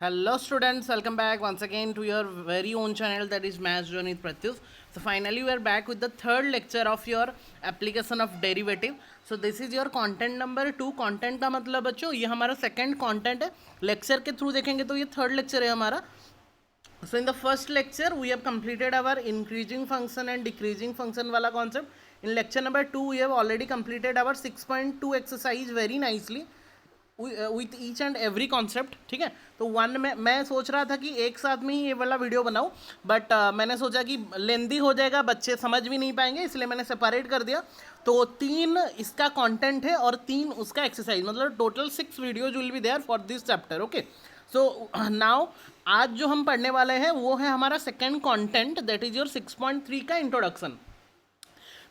Hello students, welcome back once again to your very own channel, that is Maths Journey with Pratyush. So finally we are back with the third lecture of your application of derivative. So this is your content number 2. content का मतलब बच्चों ये हमारा second content है. lecture के through देखेंगे तो ये third lecture है हमारा. So in the first lecture we have completed our increasing function and decreasing function वाला concept. In lecture number 2 we have already completed our 6.2 exercise very nicely with each and every concept. ठीक है, तो one में मैं सोच रहा था कि एक साथ में ही ये वाला वीडियो बनाऊं, बट मैंने सोचा कि लेंदी हो जाएगा, बच्चे समझ भी नहीं पाएंगे, इसलिए मैंने सेपरेट कर दिया. तो 3 इसका कंटेंट है और 3 उसका एक्सरसाइज, मतलब total 6 videos will be there for this chapter. Okay, so now आज जो हम पढ़ने वाले हैं वो है हमारा second content, that is your 6.3 का इंट्रोडक्शन.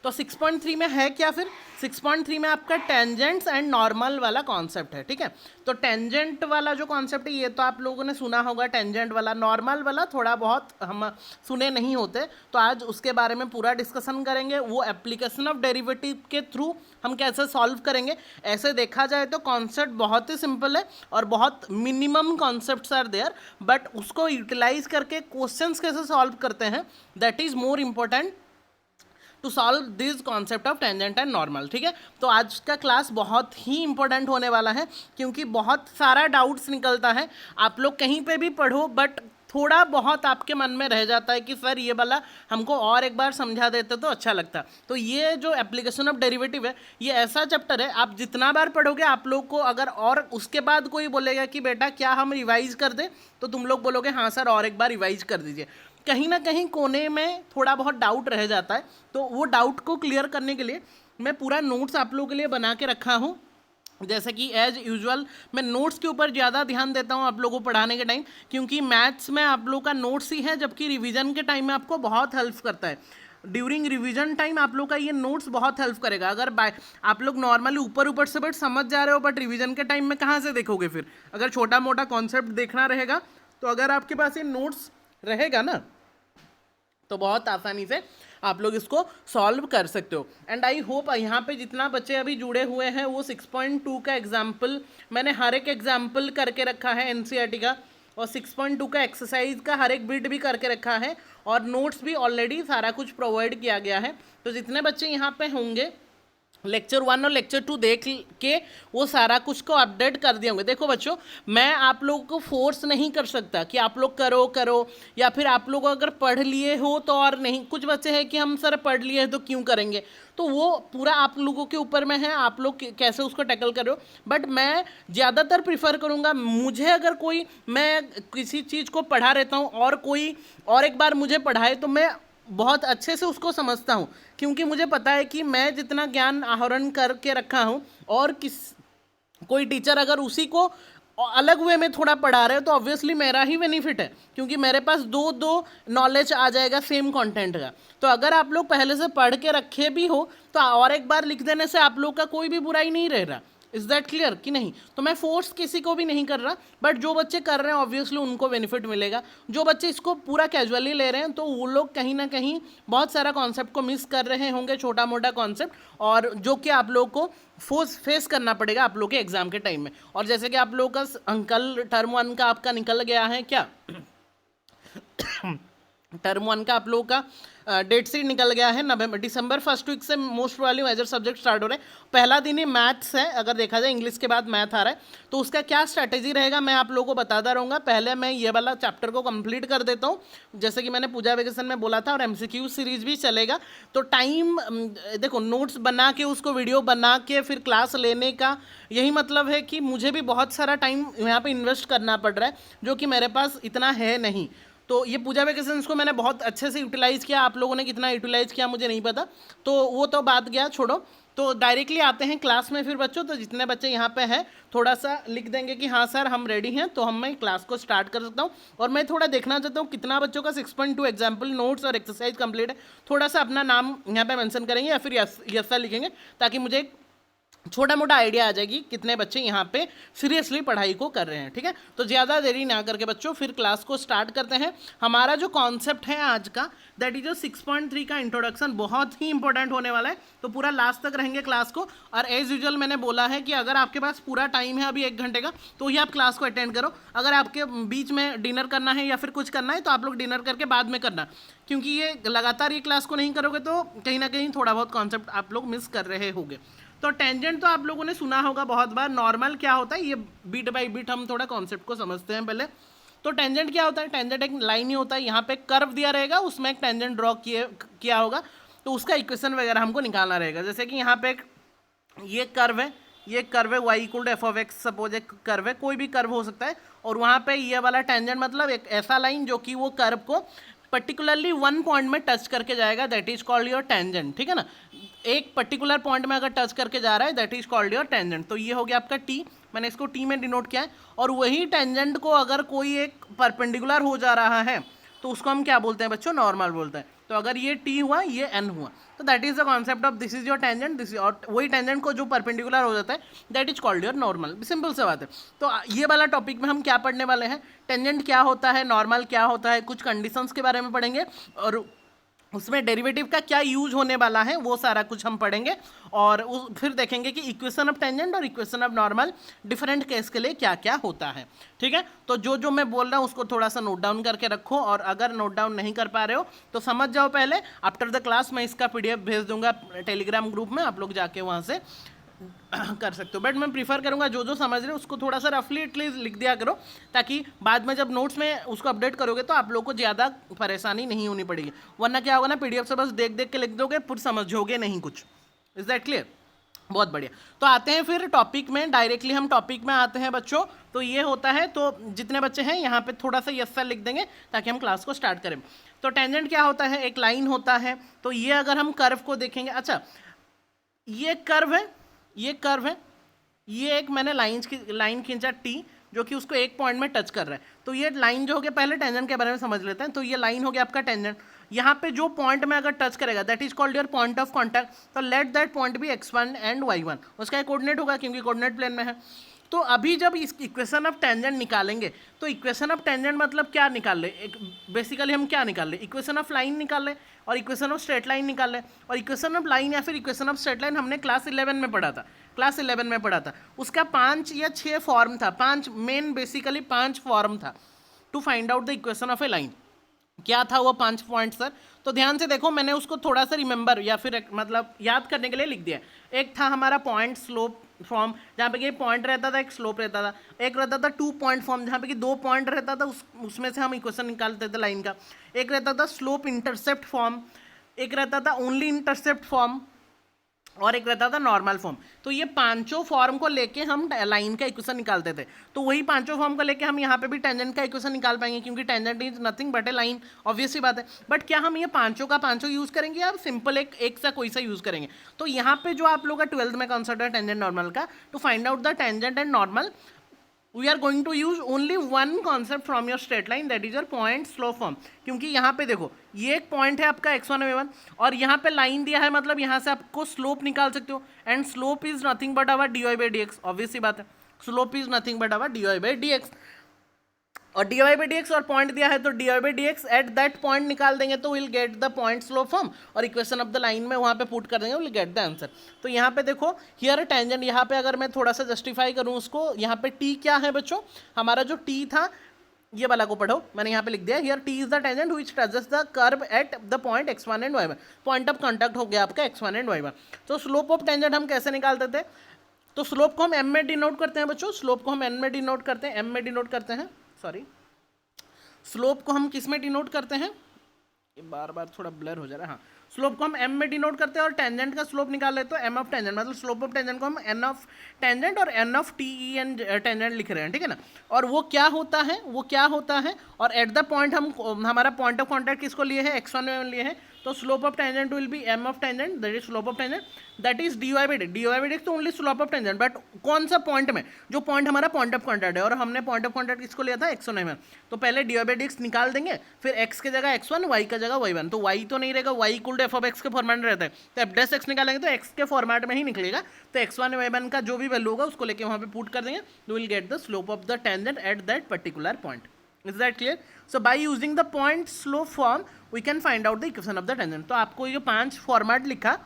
तो 6.3 में है क्या? फिर 6.3 में आपका टेंजेंट्स एंड नॉर्मल वाला कॉन्सेप्ट है. ठीक है, तो टेंजेंट वाला जो कॉन्सेप्ट है ये तो आप लोगों ने सुना होगा, टेंजेंट वाला. नॉर्मल वाला थोड़ा बहुत हम सुने नहीं होते, तो आज उसके बारे में पूरा डिस्कशन करेंगे. वो एप्लीकेशन ऑफ डेरिवेटिव के थ्रू हम कैसे सॉल्व करेंगे. ऐसे देखा जाए तो कॉन्सेप्ट बहुत ही सिंपल है और बहुत minimum concepts are there, but उसको यूटिलाइज करके क्वेश्चंस कैसे सॉल्व करते हैं, that is more important to solve this concept of tangent and normal. ठीक है, तो आज का क्लास बहुत ही इंपॉर्टेंट होने वाला है क्योंकि बहुत सारा डाउट्स निकलता है. आप लोग कहीं पे भी पढ़ो बट थोड़ा बहुत आपके मन में रह जाता है कि सर ये वाला हमको और एक बार समझा देते तो अच्छा लगता. तो ये जो एप्लीकेशन ऑफ डेरिवेटिव है ये ऐसा चैप्टर है, आप जितना बार पढ़ोगे आप लोग को अगर और उसके बाद कोई बोलेगा कि बेटा क्या हम रिवाइज कर दें, तो तुम लोग बोलोगे हाँ सर और एक बार रिवाइज कर दीजिए. कहीं ना कहीं कोने में थोड़ा बहुत डाउट रह जाता है, तो वो डाउट को क्लियर करने के लिए मैं पूरा नोट्स आप लोगों के लिए बना के रखा हूँ. जैसे कि एज यूजुअल मैं नोट्स के ऊपर ज़्यादा ध्यान देता हूँ आप लोगों को पढ़ाने के टाइम, क्योंकि मैथ्स में आप लोग का नोट्स ही है, जबकि रिवीजन के टाइम में आपको बहुत हेल्प करता है. ड्यूरिंग रिवीजन टाइम आप लोग का ये नोट्स बहुत हेल्प करेगा. अगर आप लोग नॉर्मली ऊपर ऊपर से बट समझ जा रहे हो, बट रिवीजन के टाइम में कहाँ से देखोगे फिर. अगर छोटा मोटा कॉन्सेप्ट देखना रहेगा तो अगर आपके पास ये नोट्स रहेगा ना तो बहुत आसानी से आप लोग इसको सॉल्व कर सकते हो. एंड आई होप यहाँ पे जितना बच्चे अभी जुड़े हुए हैं वो 6.2 का एग्जाम्पल मैंने हर एक एग्जाम्पल करके रखा है एनसीईआरटी का, और 6.2 का एक्सरसाइज का हर एक बिट भी करके रखा है, और नोट्स भी ऑलरेडी सारा कुछ प्रोवाइड किया गया है. तो जितने बच्चे यहाँ पे होंगे लेक्चर 1 और लेक्चर 2 देख के वो सारा कुछ को अपडेट कर दिए होंगे. देखो बच्चों, मैं आप लोगों को फोर्स नहीं कर सकता कि आप लोग करो करो, या फिर आप लोग अगर पढ़ लिए हो तो और नहीं. कुछ बच्चे हैं कि हम सर पढ़ लिए हैं तो क्यों करेंगे, तो वो पूरा आप लोगों के ऊपर में है, आप लोग कैसे उसको टैकल कर रहे हो. बट मैं ज़्यादातर प्रिफर करूँगा, मुझे अगर कोई मैं किसी चीज़ को पढ़ा रहता हूँ और कोई और एक बार मुझे पढ़ाए तो मैं बहुत अच्छे से उसको समझता हूँ, क्योंकि मुझे पता है कि मैं जितना ज्ञान आहरण करके रखा हूँ और कोई टीचर अगर उसी को अलग वे में थोड़ा पढ़ा रहे हो तो ऑब्वियसली मेरा ही बेनिफिट है, क्योंकि मेरे पास दो नॉलेज आ जाएगा सेम कंटेंट का. तो अगर आप लोग पहले से पढ़ के रखे भी हो तो और एक बार लिख देने से आप लोग का कोई भी बुराई नहीं रह रहा. इज़ दैट क्लियर कि नहीं? तो मैं फोर्स किसी को भी नहीं कर रहा, बट जो बच्चे कर रहे हैं ऑब्वियसली उनको बेनिफिट मिलेगा. जो बच्चे इसको पूरा कैजुअली ले रहे हैं तो वो लोग कहीं ना कहीं बहुत सारा कॉन्सेप्ट को मिस कर रहे होंगे, छोटा मोटा कॉन्सेप्ट, और जो कि आप लोग को फेस करना पड़ेगा आप लोग के एग्जाम के टाइम में. और जैसे कि आप लोग का अंकल टर्म 1 का आपका निकल गया है क्या टर्म 1 का आप लोगों का डेट शीट निकल गया है. दिसंबर फर्स्ट वीक से most probably major subject start हो रहे हैं. पहला दिन ही मैथ्स है, अगर देखा जाए इंग्लिश के बाद मैथ आ रहा है, तो उसका क्या स्ट्रैटेजी रहेगा मैं आप लोगों को बताता रहूँगा. पहले मैं ये वाला चैप्टर को कंप्लीट कर देता हूँ, जैसे कि मैंने पूजा वेकेशन में बोला था, और एमसीक्यू सीरीज भी चलेगा. तो टाइम देखो, नोट्स बना के उसको वीडियो बना के फिर क्लास लेने का यही मतलब है कि मुझे भी बहुत सारा टाइम यहाँ पर इन्वेस्ट करना पड़ रहा है, जो कि मेरे पास इतना है नहीं. तो ये पूजा वेकेशंस को मैंने बहुत अच्छे से यूटिलाइज़ किया, आप लोगों ने कितना यूटिलाइज़ किया मुझे नहीं पता, तो वो तो बात गया, छोड़ो. तो डायरेक्टली आते हैं क्लास में फिर बच्चों. तो जितने बच्चे यहाँ पे हैं थोड़ा सा लिख देंगे कि हाँ सर हम रेडी हैं, तो हम मैं क्लास को स्टार्ट कर सकता हूँ. और मैं थोड़ा देखना चाहता हूँ कितना बच्चों का 6.2 एग्जाम्पल नोट्स और एक्सरसाइज कंप्लीट है. थोड़ा सा अपना नाम यहाँ पे मेंशन करेंगे या फिर यस लिखेंगे, ताकि मुझे छोटा मोटा आइडिया आ जाएगी कितने बच्चे यहाँ पे सीरियसली पढ़ाई को कर रहे हैं। ठीक है, तो ज़्यादा देरी ना करके बच्चों फिर क्लास को स्टार्ट करते हैं। हमारा जो कॉन्सेप्ट है आज का, दैट इज जो 6.3 का इंट्रोडक्शन बहुत ही इंपॉर्टेंट होने वाला है, तो पूरा लास्ट तक रहेंगे क्लास को। और एज यूजुअल मैंने बोला है कि अगर आपके पास पूरा टाइम है अभी 1 घंटे का, तो ही आप क्लास को अटेंड करो। अगर आपके बीच में डिनर करना है या फिर कुछ करना है तो आप लोग डिनर करके बाद में करना, क्योंकि ये लगातार ये क्लास को नहीं करोगे तो कहीं ना कहीं थोड़ा बहुत कॉन्सेप्ट आप लोग मिस कर रहे होंगे। तो टेंजेंट तो आप लोगों ने सुना होगा बहुत बार। नॉर्मल क्या होता है, ये बीट बाय बीट हम थोड़ा कॉन्सेप्ट को समझते हैं पहले। तो टेंजेंट क्या होता है, टेंजेंट एक लाइन ही होता है, यहाँ पे कर्व दिया रहेगा, उसमें एक टेंजेंट ड्रॉ किया होगा, तो उसका इक्वेशन वगैरह हमको निकालना रहेगा। जैसे कि यहाँ पे ये कर्व है, ये कर्व है y equal to f of x, suppose एक कर्व है, कोई भी कर्व हो सकता है, और वहाँ पे ये वाला टेंजेंट मतलब एक ऐसा लाइन जो कि वो कर्व को पर्टिकुलरली वन पॉइंट में टच करके जाएगा, that is called your tangent. ठीक है ना, एक पर्टिकुलर पॉइंट में अगर टच करके जा रहा है that is called your tangent. तो ये हो गया आपका टी, मैंने इसको टी में डिनोट किया है। और वही टेंजेंट को अगर कोई एक परपेंडिकुलर हो जा रहा है तो उसको हम क्या बोलते हैं बच्चों, नॉर्मल बोलते हैं। तो अगर ये टी हुआ, ये एन हुआ, तो that is the concept of this is your tangent, this और वही टेंजेंट को जो परपेंडिकुलर हो जाता है that is called your normal. Simple सा बात है। तो ये वाला टॉपिक में हम क्या पढ़ने वाले हैं, टेंजेंट क्या होता है, नॉर्मल क्या होता है, कुछ कंडीशंस के बारे में पढ़ेंगे, और उसमें डेरिवेटिव का क्या यूज होने वाला है वो सारा कुछ हम पढ़ेंगे। और फिर देखेंगे कि इक्वेशन ऑफ टेंजेंट और equation of normal different case के लिए क्या क्या होता है। ठीक है, तो जो जो मैं बोल रहा हूँ उसको थोड़ा सा नोट डाउन करके रखो, और अगर नोट डाउन नहीं कर पा रहे हो तो समझ जाओ पहले। आफ्टर द क्लास मैं इसका PDF भेज दूंगा टेलीग्राम ग्रुप में, आप लोग जाके वहाँ से कर सकते हो। बट मैं प्रीफर करूंगा जो जो समझ रहे हो उसको थोड़ा सा रफली एटलीस्ट लिख दिया करो, ताकि बाद में जब नोट्स में उसको अपडेट करोगे तो आप लोग को ज़्यादा परेशानी नहीं होनी पड़ेगी। वरना क्या होगा ना, PDF से बस देख देख के लिख दोगे, फिर समझोगे नहीं कुछ। Is that clear? बहुत बढ़िया। तो आते हैं फिर टॉपिक में, डायरेक्टली हम टॉपिक में आते हैं बच्चों। तो ये होता है, तो जितने बच्चे हैं यहाँ पे थोड़ा सा यस सर लिख देंगे ताकि हम क्लास को स्टार्ट करें। तो टेंजेंट क्या होता है, एक लाइन होता है। तो ये अगर हम कर्व को देखेंगे, अच्छा ये कर्व है, ये कर्व है, ये एक मैंने लाइन खींचा टी, जो कि उसको एक पॉइंट में टच कर रहा है। तो ये लाइन जो हो गया, पहले टेंजेंट के बारे में समझ लेते हैं। तो ये लाइन हो गया आपका टेंजेंट, यहाँ पे जो पॉइंट में अगर टच करेगा that is called your point of contact. तो लेट दैट पॉइंट भी x1 एंड y1, उसका एक कोऑर्डिनेट होगा क्योंकि कोऑर्डिनेट प्लेन में है। तो अभी जब इस इक्वेशन ऑफ टेंजेंट निकालेंगे, तो इक्वेशन ऑफ टेंजेंट मतलब क्या निकाल ले, एक बेसिकली हम क्या निकाल ले, इक्वेशन ऑफ लाइन निकाल ले, और इक्वेशन ऑफ स्ट्रेट लाइन निकाल ले। और इक्वेशन ऑफ लाइन या फिर इक्वेशन ऑफ स्ट्रेट लाइन हमने क्लास 11 में पढ़ा था, क्लास 11 में पढ़ा था। उसका 5 या 6 फॉर्म था, 5 मेन बेसिकली 5 फॉर्म था to find out the equation of a line. क्या था वो 5 पॉइंट सर? तो ध्यान से देखो, मैंने उसको थोड़ा सा रिमेंबर या फिर मतलब याद करने के लिए लिख दिया। एक था हमारा पॉइंट स्लोप फॉर्म, जहाँ पे कि पॉइंट रहता था, एक स्लोप रहता था। एक रहता था 2 पॉइंट फॉर्म, जहाँ पे कि 2 पॉइंट रहता था, उसमें से हम इक्वेशन निकालते थे लाइन का। एक रहता था स्लोप इंटरसेप्ट फॉर्म, एक रहता था ओनली इंटरसेप्ट फॉर्म, और एक रहता था नॉर्मल फॉर्म। तो ये पांचों फॉर्म को लेके हम लाइन का इक्वेशन निकालते थे। तो वही पांचों फॉर्म को लेके हम यहाँ पे भी टेंजेंट का इक्वेशन निकाल पाएंगे, क्योंकि tangent is nothing but a line, obvious सी बात है। बट क्या हम ये पांचों का पांचों यूज करेंगे या सिंपल एक सा कोई सा यूज करेंगे? तो यहाँ पे जो आप लोग का 12th में कॉन्सेप्ट है टेंजेंट नॉर्मल का, to find out the tangent and normal we are going to use only one concept from your straight line, that is your point slope form. क्योंकि यहाँ पे देखो, ये एक पॉइंट है आपका x1 y1, और यहाँ पे लाइन दिया है, मतलब यहाँ से आपको स्लोप निकाल सकते हो। And slope is nothing but our dy by dx, obvious सी बात है, slope is nothing but our dy by dx। और dy by dx और पॉइंट दिया है, तो dy by dx at that point निकाल देंगे तो will get the point slope form, और इक्वेशन ऑफ द लाइन में वहाँ पे पुट कर देंगे, विल गेट द आंसर। तो यहाँ पे देखो, हियर टेंजेंट, यहाँ पे अगर मैं थोड़ा सा जस्टिफाई करूँ उसको, यहाँ पे t क्या है बच्चों, हमारा जो t था, ये वाला को पढ़ो, मैंने यहाँ पे लिख दिया, here t is the tangent which touches the curve eight the point x1 and y1। Point of contact हो गया आपका x1 एंड y1। तो स्लोप ऑफ टेंजेंट हम कैसे निकालते थे? तो स्लोप को हम m में डिनोट करते हैं बच्चों, स्लोप को हम n में डिनोट करते हैं, m में डिनोट करते हैं, सॉरी, स्लोप को हम किस में डिनोट करते हैं, ये बार बार थोड़ा ब्लर हो जा रहा है, हाँ, स्लोप को हम m में डिनोट करते हैं, और टेंजेंट का स्लोप निकाल लेते तो m ऑफ टेंजेंट, मतलब स्लोप ऑफ टेंजेंट को हम n ऑफ टेंजेंट और n of T E N tangent लिख रहे हैं, ठीक है ना। और वो क्या होता है, वो क्या होता है, और एट द पॉइंट हम हमारा पॉइंट ऑफ कॉन्टैक्ट किसको लिए है, x1 में लिए है, तो slope of tangent will be m of tangent, that is slope of tangent, that is dy by d y by d तो only slope of tangent, but कौन सा पॉइंट में, जो पॉइंट हमारा पॉइंट ऑफ कॉन्टैक्ट है, और हमने point of contact किसको लिया था, x1 में, तो पहले dy बाई डी निकाल देंगे, फिर x की जगह x1, y की जगह y1, तो y तो नहीं रहेगा, y equal to f of x के फॉर्मेट में रहता है, तो f डैश x निकालेंगे तो x के फॉर्मेट में ही निकलेगा, तो x1 y1 का जो भी वैल्यू होगा उसको लेके वहाँ पे पुट कर देंगे, तो will get the slope of the tangent at that particular point. Is that clear? So by using the point slope form we can find out the equation of the tangent. तो आपको ये 5 format लिखा,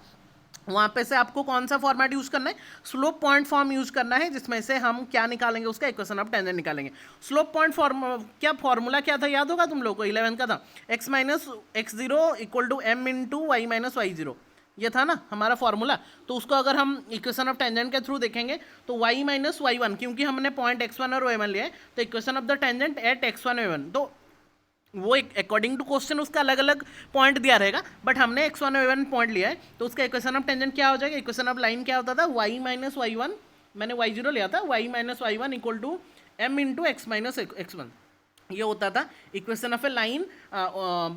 वहाँ पे से आपको कौन सा फॉर्मेट यूज़ करना है, स्लोप पॉइंट फॉर्म यूज़ करना है, जिसमें से हम क्या निकालेंगे, उसका इक्वेशन ऑफ टेंजेंट निकालेंगे. स्लोप पॉइंट फॉर्म क्या फॉर्मूला क्या था, याद होगा तुम लोग को, 11 का था, x minus x0 equal to m into y minus y zero, ये था ना हमारा फॉर्मूला. तो उसको अगर हम इक्वेशन ऑफ टेंजेंट के थ्रू देखेंगे तो y माइनस वाई वन, क्योंकि हमने पॉइंट x1 और y1 लिया है, तो equation of the tangent at x1 y1, तो वो अकॉर्डिंग टू क्वेश्चन उसका अलग अलग पॉइंट दिया रहेगा, बट हमने x1 y1 पॉइंट लिया है, तो उसका इक्वेशन ऑफ टेंजेंट क्या हो जाएगा, इक्वेशन ऑफ लाइन क्या होता था, y माइनस वाई वन, मैंने y0 लिया था, y minus y one equal to m into x minus x1, ये होता था equation of a line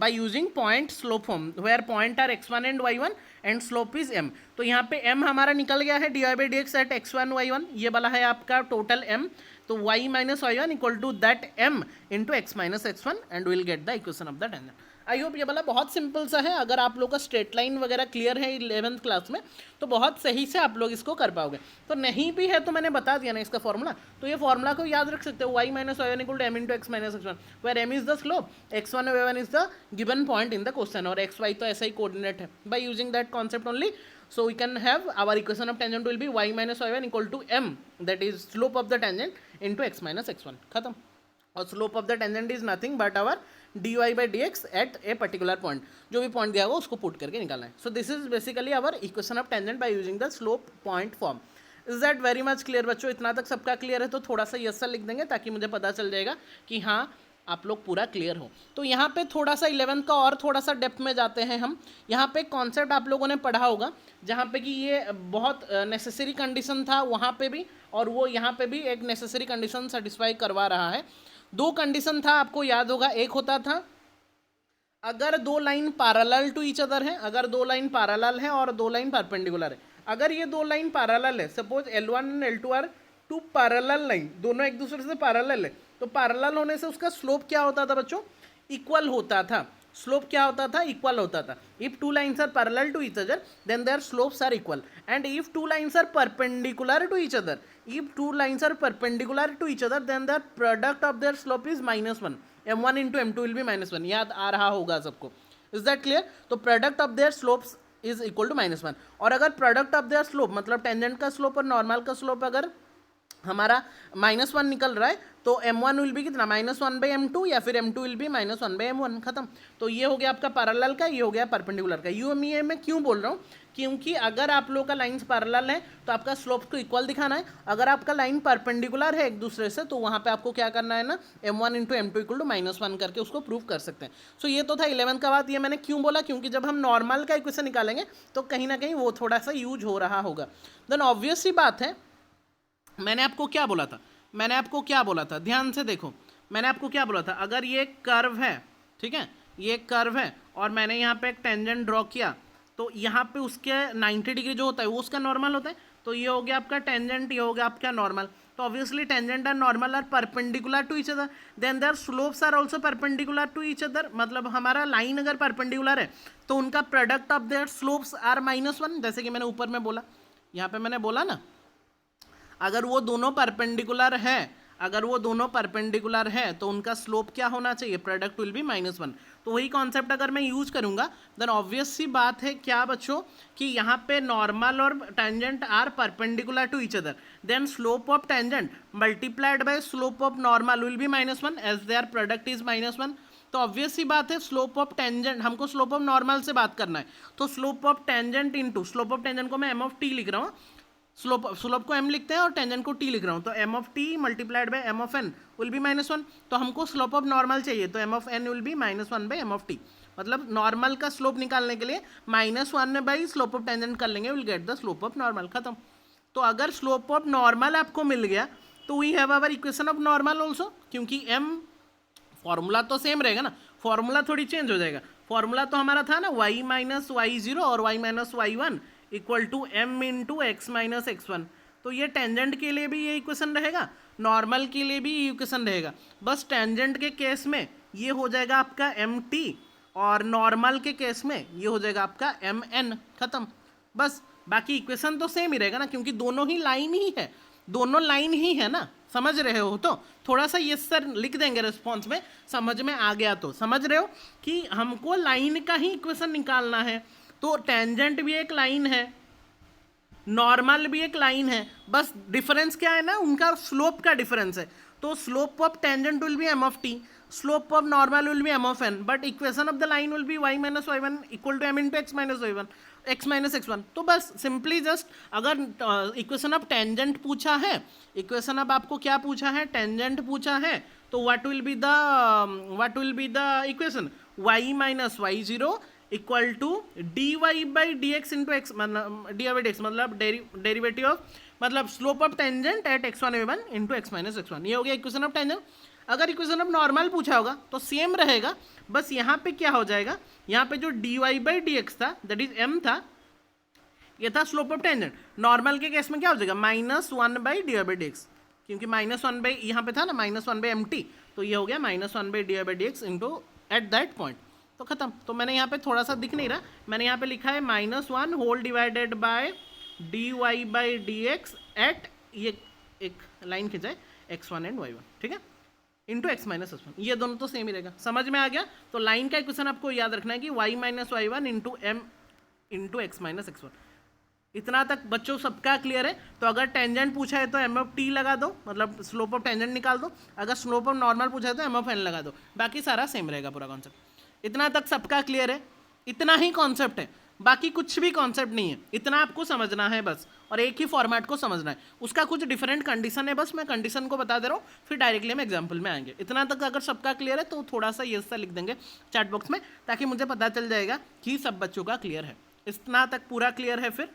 by using point slope form, where point are x1 and y1 and slope is m. तो यहाँ पे m हमारा निकल गया है dy by d x at x1 y1, ये वाला है आपका टोटल m, तो y minus y one equal to that m into x minus x1 and will get the equation of the tangent. I hope ये वाला बहुत simple सा है, अगर आप लोग का स्ट्रेट लाइन वगैरह क्लियर है 11th क्लास में तो बहुत सही से आप लोग इसको कर पाओगे. तो नहीं भी है तो मैंने बता दिया ना इसका फॉर्मूला, तो ये फॉर्मूला को याद रख सकते हो, y minus y one equal to m into x minus x one, where m is the slope, x1 y1 is the given point in the question, और xy तो ऐसा ही कोऑर्डिनेट है. By using that concept only, so we can have our equation of tangent will be y minus y1 equal to m, that is slope of the tangent into x minus x1, खत्म. और slope of the tangent is nothing but our dy by dx at a particular point, जो भी point दिया होगा उसको put करके निकालना है. So this is basically our equation of tangent by using the slope point form. Is that very much clear बच्चों? इतना तक सबका क्लियर है तो थोड़ा सा यस लिख देंगे ताकि मुझे पता चल जाएगा कि हाँ आप लोग पूरा क्लियर हो. तो यहाँ पे थोड़ा सा 11th का और थोड़ा सा डेप्थ में जाते हैं हम. यहाँ पे कॉन्सेप्ट आप लोगों ने पढ़ा होगा जहाँ पे कि ये बहुत नेसेसरी कंडीशन था वहाँ पे भी, और वो यहाँ पे भी एक नेसेसरी कंडीशन सेटिस्फाई करवा रहा है. 2 कंडीशन था आपको याद होगा, एक होता था अगर 2 line parallel to each other है, अगर 2 लाइन पैरेलल है और 2 लाइन परपेंडिकुलर है. अगर ये 2 लाइन पैरेलल है, suppose L1 and L2 are 2 parallel line, दोनों एक दूसरे से पैरेलल है, तो पैरेलल होने से उसका स्लोप क्या होता था बच्चों, इक्वल होता था. स्लोप क्या होता था, इक्वल होता था. If 2 lines are parallel to each other then their slopes are equal, and if 2 lines are perpendicular to each other, if 2 lines are perpendicular to each other then their product of their slope is -1, m1 into m2 will be -1. याद आ रहा होगा सबको? Is that clear? तो product of their slopes is equal to -1. और अगर product of their slope मतलब tangent का स्लोप और नॉर्मल का स्लोप अगर हमारा -1 निकल रहा है तो m1 विल बी कितना, -1 बाई m2, या फिर m2 will be -1 by m1, खत्म. तो ये हो गया आपका पैरेलल का, ये हो गया परपेंडिकुलर का. ये मैं क्यों बोल रहा हूँ, क्योंकि अगर आप लोग का लाइन्स पैरेलल है तो आपका स्लोप को इक्वल दिखाना है. अगर आपका लाइन परपेंडिकुलर है एक दूसरे से तो वहाँ पे आपको क्या करना है ना, m1 into m2 equal to -1 करके उसको प्रूव कर सकते हैं. सो ये तो था 11th का बात. ये मैंने क्यों बोला, क्योंकि जब हम नॉर्मल का इक्वेशन निकालेंगे तो कहीं ना कहीं वो थोड़ा सा यूज हो रहा होगा. देन ऑब्वियस सी बात है, मैंने आपको क्या बोला था, ध्यान से देखो. मैंने आपको क्या बोला था, अगर ये कर्व है, ठीक है, ये कर्व है और मैंने यहाँ पे एक टेंजेंट ड्रॉ किया, तो यहाँ पे उसके 90 डिग्री जो होता है वो उसका नॉर्मल होता है. तो ये हो गया आपका टेंजेंट, ये हो गया आपका नॉर्मल. तो obviously tangent and normal are perpendicular to each other, then their slopes are also perpendicular to each other. मतलब हमारा लाइन अगर परपेंडिकुलर है तो उनका product of their slopes are -1, जैसे कि मैंने ऊपर में बोला. यहाँ पे मैंने बोला ना, अगर वो दोनों परपेंडिकुलर है तो उनका स्लोप क्या होना चाहिए, प्रोडक्ट विल बी -1. तो वही कॉन्सेप्ट अगर मैं यूज करूंगा देन ऑब्वियस सी बात है क्या बच्चों, कि यहाँ पे नॉर्मल और tangent are perpendicular to each other, then slope of tangent multiplied by slope of normal will be -1 as their product is -1. तो ऑब्वियस सी बात है, स्लोप ऑफ टेंजेंट, हमको स्लोप ऑफ नॉर्मल से बात करना है, तो slope of tangent into slope of tangent को मैं m ऑफ t लिख रहा हूँ, स्लोप को m लिखते हैं और टेंजेंट को t लिख रहा हूँ, तो m of t multiplied by m of n will be -1. तो हमको स्लोप ऑफ नॉर्मल चाहिए, तो m of n will be -1 by m of t. मतलब नॉर्मल का स्लोप निकालने के लिए -1 बाई स्लोप ऑफ टेंजेंट कर लेंगे, will get the slope of normal, खत्म. तो अगर स्लोप ऑफ नॉर्मल आपको मिल गया तो we have our equation of normal also, क्योंकि m फॉर्मूला तो सेम रहेगा ना, फॉर्मूला थोड़ी चेंज हो जाएगा. फॉर्मूला तो हमारा था ना y माइनस वाई जीरो और y minus y one equal to m into x minus x one. तो ये टेंजेंट के लिए भी ये इक्वेशन रहेगा, नॉर्मल के लिए भी ये इक्वेशन रहेगा। बस टेंजेंट के केस में ये हो जाएगा आपका एम टी और नॉर्मल के केस में ये हो जाएगा आपका एम एन। खत्म। बस बाकी इक्वेशन तो सेम ही रहेगा ना, क्योंकि दोनों ही लाइन ही है, दोनों लाइन ही है ना। समझ रहे हो? तो थोड़ा सा ये सर लिख देंगे रिस्पॉन्स में, समझ में आ गया तो समझ रहे हो कि हमको लाइन का ही इक्वेशन निकालना है। तो टेंजेंट भी एक लाइन है, नॉर्मल भी एक लाइन है, बस डिफरेंस क्या है ना, उनका स्लोप का डिफरेंस है। तो slope of tangent will be m of t, slope of normal will be m of n, but equation of the line will be y minus y one equal to m into x minus y one, x minus x one. तो बस simply just अगर equation of tangent पूछा है, equation of आपको क्या पूछा है, tangent पूछा है, तो what will be the equation, y minus y zero equal to d y by d x into x, d y by d x मतलब डेरिवेटिव ऑफ मतलब slope of tangent at x one a one into x minus x one. ये हो गया equation of tangent. अगर equation of normal पूछा होगा तो same रहेगा, बस यहाँ पे क्या हो जाएगा, यहाँ पे जो d y by d x था दैट इज एम था, ये था स्लोप ऑफ टेंजेंट। नॉर्मल के केस में क्या हो जाएगा, minus one by d y by d x, क्योंकि माइनस वन बाई यहाँ पे था ना minus one by m t, तो ये हो गया minus one by d y by d x into at that point. तो खत्म। तो मैंने यहाँ पे थोड़ा सा दिख नहीं रहा, मैंने यहाँ पे लिखा है minus one whole divided by d y by d x at, ये एक लाइन खिंचाए x one and y one, ठीक है, into x minus x one. ये दोनों तो सेम ही रहेगा। समझ में आ गया? तो लाइन का इक्वेशन आपको याद रखना है कि y minus y one into m into x minus x one. इतना तक बच्चों सबका क्लियर है? तो अगर टेंजेंट पूछा है तो एम ऑफ टी लगा दो, मतलब स्लोप ऑफ टेंजेंट निकाल दो। अगर स्लोप ऑफ नॉर्मल पूछा है तो एम ऑफ एन लगा दो। बाकी सारा सेम रहेगा पूरा कॉन्सेप्ट। इतना तक सबका क्लियर है? इतना ही कॉन्सेप्ट है, बाकी कुछ भी कॉन्सेप्ट नहीं है, इतना आपको समझना है बस, और एक ही फॉर्मेट को समझना है। उसका कुछ डिफरेंट कंडीशन है, बस मैं कंडीशन को बता दे रहा हूँ, फिर डायरेक्टली हम एग्जाम्पल में आएंगे। इतना तक अगर सबका क्लियर है तो थोड़ा सा ये सा लिख देंगे चैट बॉक्स में, ताकि मुझे पता चल जाएगा कि सब बच्चों का क्लियर है। इतना तक पूरा क्लियर है? फिर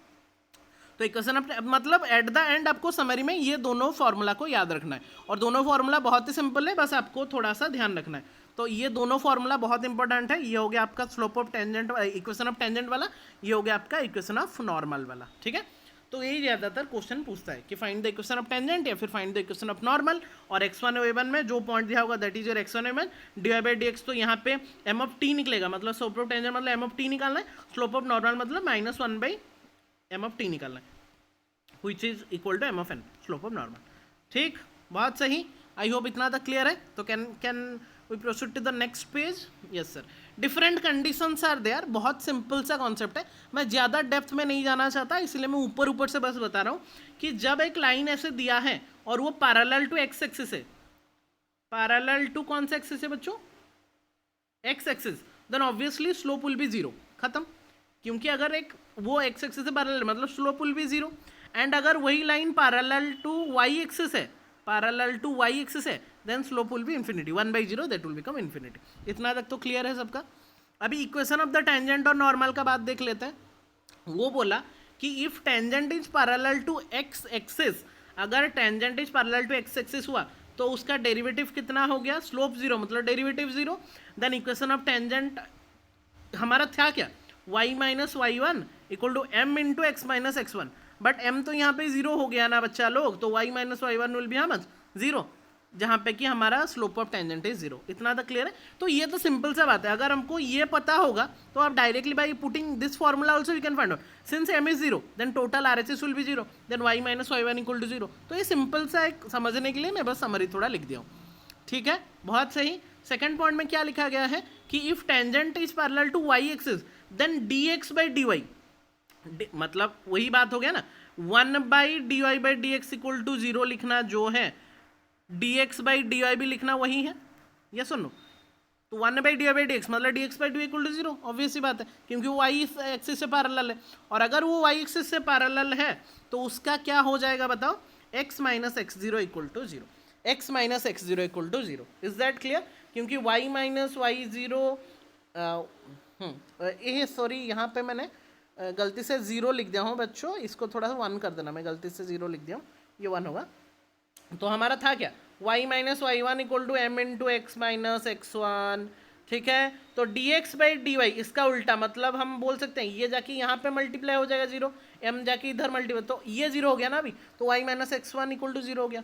तो इक्वेशन मतलब एट द एंड आपको समरी में ये दोनों फॉर्मूला को याद रखना है, और दोनों फॉर्मूला बहुत ही सिंपल है, बस आपको थोड़ा सा ध्यान रखना है। तो ये दोनों फॉर्मूला बहुत इंपॉर्टेंट है। ये हो गया आपका slope of tangent equation of tangent वाला, ये हो गया आपका इक्वेशन ऑफ नॉर्मल वाला, ठीक है। तो यही ज़्यादातर क्वेश्चन पूछता है कि find the equation of tangent या फिर find the equation of normal, और एक्स वन ए वन में जो पॉइंट दिया होगा that is your x one a one, d y by d x. तो यहाँ पे एम ऑफ टी निकलेगा, मतलब स्लोप ऑफ टेंजेंट मतलब एम ऑफ टी निकालना है, स्लोप ऑफ नॉर्मल मतलब minus one by m of t निकालना है, which is equal to m of n, slope of normal। ठीक, बहुत सही। आई होप इतना तक क्लियर है। तो can we proceed to the next page? Yes sir. Different conditions are there, बहुत सिंपल सा कॉन्सेप्ट है, मैं ज़्यादा डेप्थ में नहीं जाना चाहता, इसलिए मैं ऊपर ऊपर से बस बता रहा हूँ कि जब एक लाइन ऐसे दिया है और वो पैरेलल टू एक्स एक्सिस है, पैरेलल टू कौन सा एक्सिस है बच्चों? X axis, then obviously slope will be zero. खत्म। क्योंकि अगर एक वो एक्स एक्सिस से पैरेलल मतलब slope will be zero. And अगर वही line parallel to y axis है, पैरेलल टू वाई एक्सिस है, then slope will be infinity, one by zero that will become infinity. इतना तक तो क्लियर है सबका? अभी इक्वेशन ऑफ द टेंजेंट और नॉर्मल का बात देख लेते हैं। वो बोला कि if tangent is parallel to x axis, अगर tangent is parallel to x axis हुआ तो उसका डेरिवेटिव कितना हो गया? स्लोप जीरो, मतलब derivative zero. Then equation of tangent हमारा था क्या? Y minus y one equal to m into x minus x one, but m तो यहाँ पे जीरो हो गया ना बच्चा लोग, तो y minus y one will be हम जीरो, जहाँ पे कि हमारा slope of tangent is zero. इतना तक क्लियर है? तो ये तो सिंपल सा बात है, अगर हमको ये पता होगा तो आप directly by putting this formula also we can find out, since m is zero then total R H S will be zero, then y minus y one equal to zero. तो ये सिंपल सा एक समझने के लिए मैं बस summary थोड़ा लिख दिया हूँ, ठीक है, बहुत सही। सेकेंड पॉइंट में क्या लिखा गया है कि if tangent is parallel to y axis then d x by d y, मतलब वही बात हो गया ना, one by d y by d x equal to zero लिखना जो है, d x by d y भी लिखना वही है, ये सुनो। तो one by d y by d x मतलब d x by d equal to zero, obvious सी बात है, क्योंकि वो वाई एक्सिस से पैरेलल है, और अगर वो वाई एक्सिस से पैरेलल है तो उसका क्या हो जाएगा बताओ? X minus x zero equal to zero, x minus x zero equal to zero. Is that clear? क्योंकि वाई माइनस वाई जीरो, ये सॉरी यहाँ पे मैंने गलती से जीरो लिख दिया हूँ बच्चों, इसको थोड़ा सा वन कर देना, मैं गलती से जीरो लिख दिया हूँ, ये वन होगा। तो हमारा था क्या? y minus y one equal to m into x minus x one, ठीक है। तो dx बाई dy इसका उल्टा, मतलब हम बोल सकते हैं ये जाके यहाँ पे मल्टीप्लाई हो जाएगा 0, m जाके इधर मल्टीप्लाई, तो ये 0 हो गया ना अभी, तो y minus x one equal to 0 हो गया।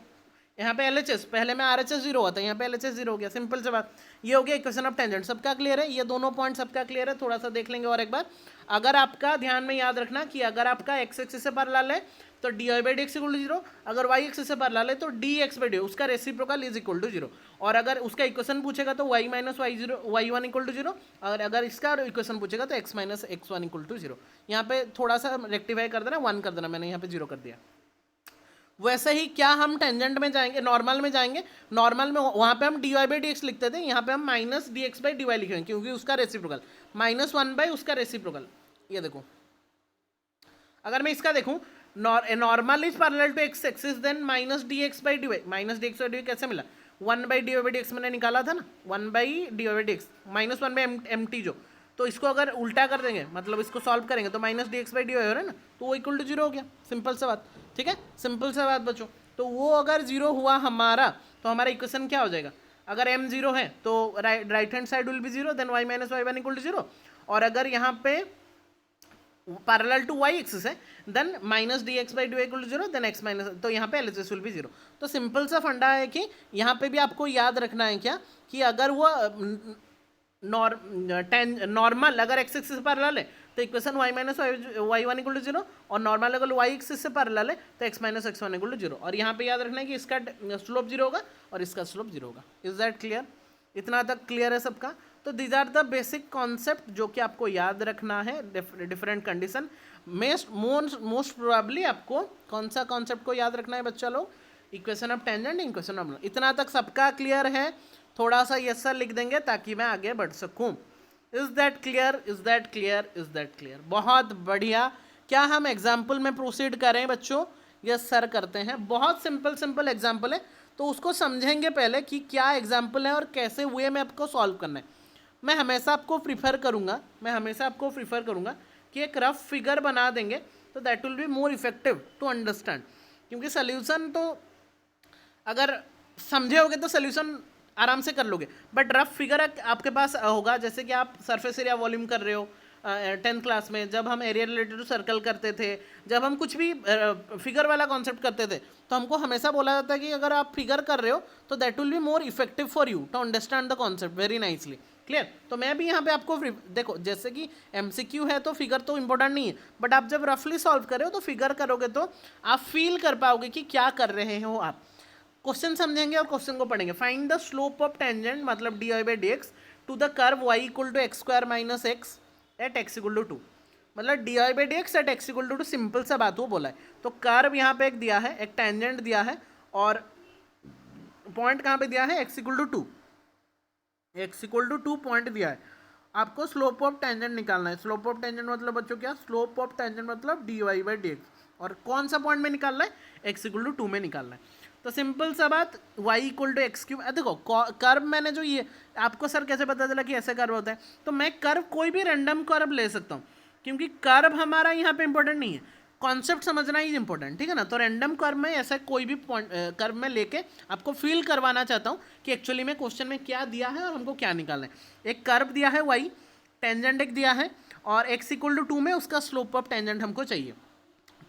यहाँ पे LHS, पहले में RHS 0 हुआ था, यहाँ पे LHS 0 हो गया। सिंपल से बात, ये हो गया इक्वेशन ऑफ टेंजेंट। सबका क्लियर है? ये दोनों पॉइंट सबका क्लियर है? थोड़ा सा देख लेंगे और एक बार। अगर आपका ध्यान में याद रखना कि अगर आपका x एक्सिस से पैरेलल है तो dy by d x equal to 0, अगर y एक्सिस से पैरेलल है तो dx बाई डी उसका रेसिप्रोकल इज इक्वल टू 0, और अगर उसका इक्वेशन पूछेगा तो y minus y one equal to 0, और अगर इसका इक्वेशन पूछेगा तो x minus x one equal to 0। यहाँ पे थोड़ा सा रेक्टिफाई कर देना, 1 कर देना, मैंने यहाँ पे 0 कर दिया। वैसे ही क्या हम टेंजेंट में जाएंगे, नॉर्मल में जाएंगे, नॉर्मल में वहाँ पे हम d y by d x लिखते थे, यहाँ पे हम minus d x by d y लिखेंगे क्योंकि उसका रेसिप्रोकल माइनस 1 बाई उसका रेसिप्रोकल। ये देखो, अगर मैं इसका देखूँ, normal is parallel to x axis then minus d x by d y. Minus d x by d y कैसे मिला? 1 by d y by d x मैंने निकाला था ना, 1 by d y by d x minus 1 by m t जो, तो इसको अगर उल्टा कर देंगे, मतलब इसको सॉल्व करेंगे तो minus d x by d y हो रहा है ना, तो वो इक्वल टू 0 हो गया। सिंपल सा बात, ठीक है, सिंपल सा बात बच्चों। तो वो अगर 0 हुआ हमारा, तो हमारा इक्वेशन क्या हो जाएगा? अगर m 0 है तो right hand side will be 0, then y minus y one equal to 0, और अगर यहाँ पे पैरेलल टू y एक्सिस है then minus d x by d y equal to 0, then x minus, तो यहाँ पे LHS विल बी 0। तो simple सा फंडा है कि यहाँ पे भी आपको याद रखना है क्या, कि अगर वो नॉर्मल अगर x एक्सिस से पैरेलल है तो equation y minus y one equal to 0, और नॉर्मल अगर y एक्सिस से पैरेलल है तो x minus x one equal to 0। और यहाँ पे याद रखना है कि इसका स्लोप 0 होगा और इसका स्लोप 0 होगा। Is that clear? इतना तक क्लियर है सबका? तो these are the basic concept जो कि आपको याद रखना है। डिफरेंट कंडीशन मोस्ट प्रोबेबली आपको कौन सा कॉन्सेप्ट को याद रखना है बच्चा लोग? Equation of tangent, equation of, इतना तक सबका क्लियर है? थोड़ा सा यस सर लिख देंगे ताकि मैं आगे बढ़ सकूं। Is that clear? Is that clear? Is that clear? बहुत बढ़िया। क्या हम एग्जाम्पल में प्रोसीड करें बच्चों? यस सर करते हैं। बहुत सिंपल एग्जाम्पल है, तो उसको समझेंगे पहले कि क्या एग्जाम्पल है और कैसे वे में आपको सॉल्व करना है। मैं हमेशा आपको प्रीफर करूंगा कि एक रफ फिगर बना देंगे तो that will be more effective to understand, क्योंकि सोल्यूशन तो अगर समझे होगे तो सोल्यूशन आराम से कर लोगे, बट रफ फिगर आपके पास होगा। जैसे कि आप सरफेस एरिया वॉल्यूम कर रहे हो 10th क्लास में, जब हम एरिया रिलेटेड टू सर्कल करते थे, जब हम कुछ भी फिगर वाला कॉन्सेप्ट करते थे, तो हमको हमेशा बोला जाता है कि अगर आप फिगर कर रहे हो तो that will be more effective for you to understand the concept very nicely. Clear? तो मैं भी यहाँ पे आपको देखो, जैसे कि MCQ है तो फिगर तो इंपॉर्टेंट नहीं है, बट आप जब रफली सॉल्व कर रहे हो तो फिगर करोगे तो आप फील कर पाओगे कि क्या कर रहे हो आप। क्वेश्चन समझेंगे और क्वेश्चन को पढ़ेंगे। Find the slope of tangent, मतलब d y by d x to the curve y equal to x square minus x at x equal to 2, मतलब d y by d x at x equal to 2। Simple सा बात वो बोला है। तो curve यहाँ पे एक दिया है, एक टेंजेंट दिया है, और पॉइंट कहाँ पे दिया है? X equal to 2, x equal to 2 point दिया है। आपको स्लोप ऑफ टेंजेंट निकालना है। स्लोप ऑफ टेंजेंट मतलब बच्चों क्या? स्लोप ऑफ टेंजेंट मतलब d y by d x, और कौन सा पॉइंट में निकालना है? एक्स इक्वल टू 2 में निकालना है। तो सिंपल सा बात, y equal to x cube. देखो कर्व मैंने जो ये आपको सर कैसे पता चला कि ऐसे कर्व होता है? तो मैं कर्व कोई भी रैंडम कर्व ले सकता हूँ, क्योंकि कर्व हमारा यहाँ पे इंपॉर्टेंट नहीं है, कॉन्सेप्ट समझना ही इंपॉर्टेंट, ठीक है ना। तो रैंडम कर्व में ऐसा कोई भी कर्व में लेके आपको फील करवाना चाहता हूँ कि एक्चुअली में क्वेश्चन में क्या दिया है और हमको क्या निकालना है। एक कर्व दिया है y, टेंजेंट एक दिया है, और x इक्वल टू 2 में उसका स्लोप ऑफ टेंजेंट हमको चाहिए।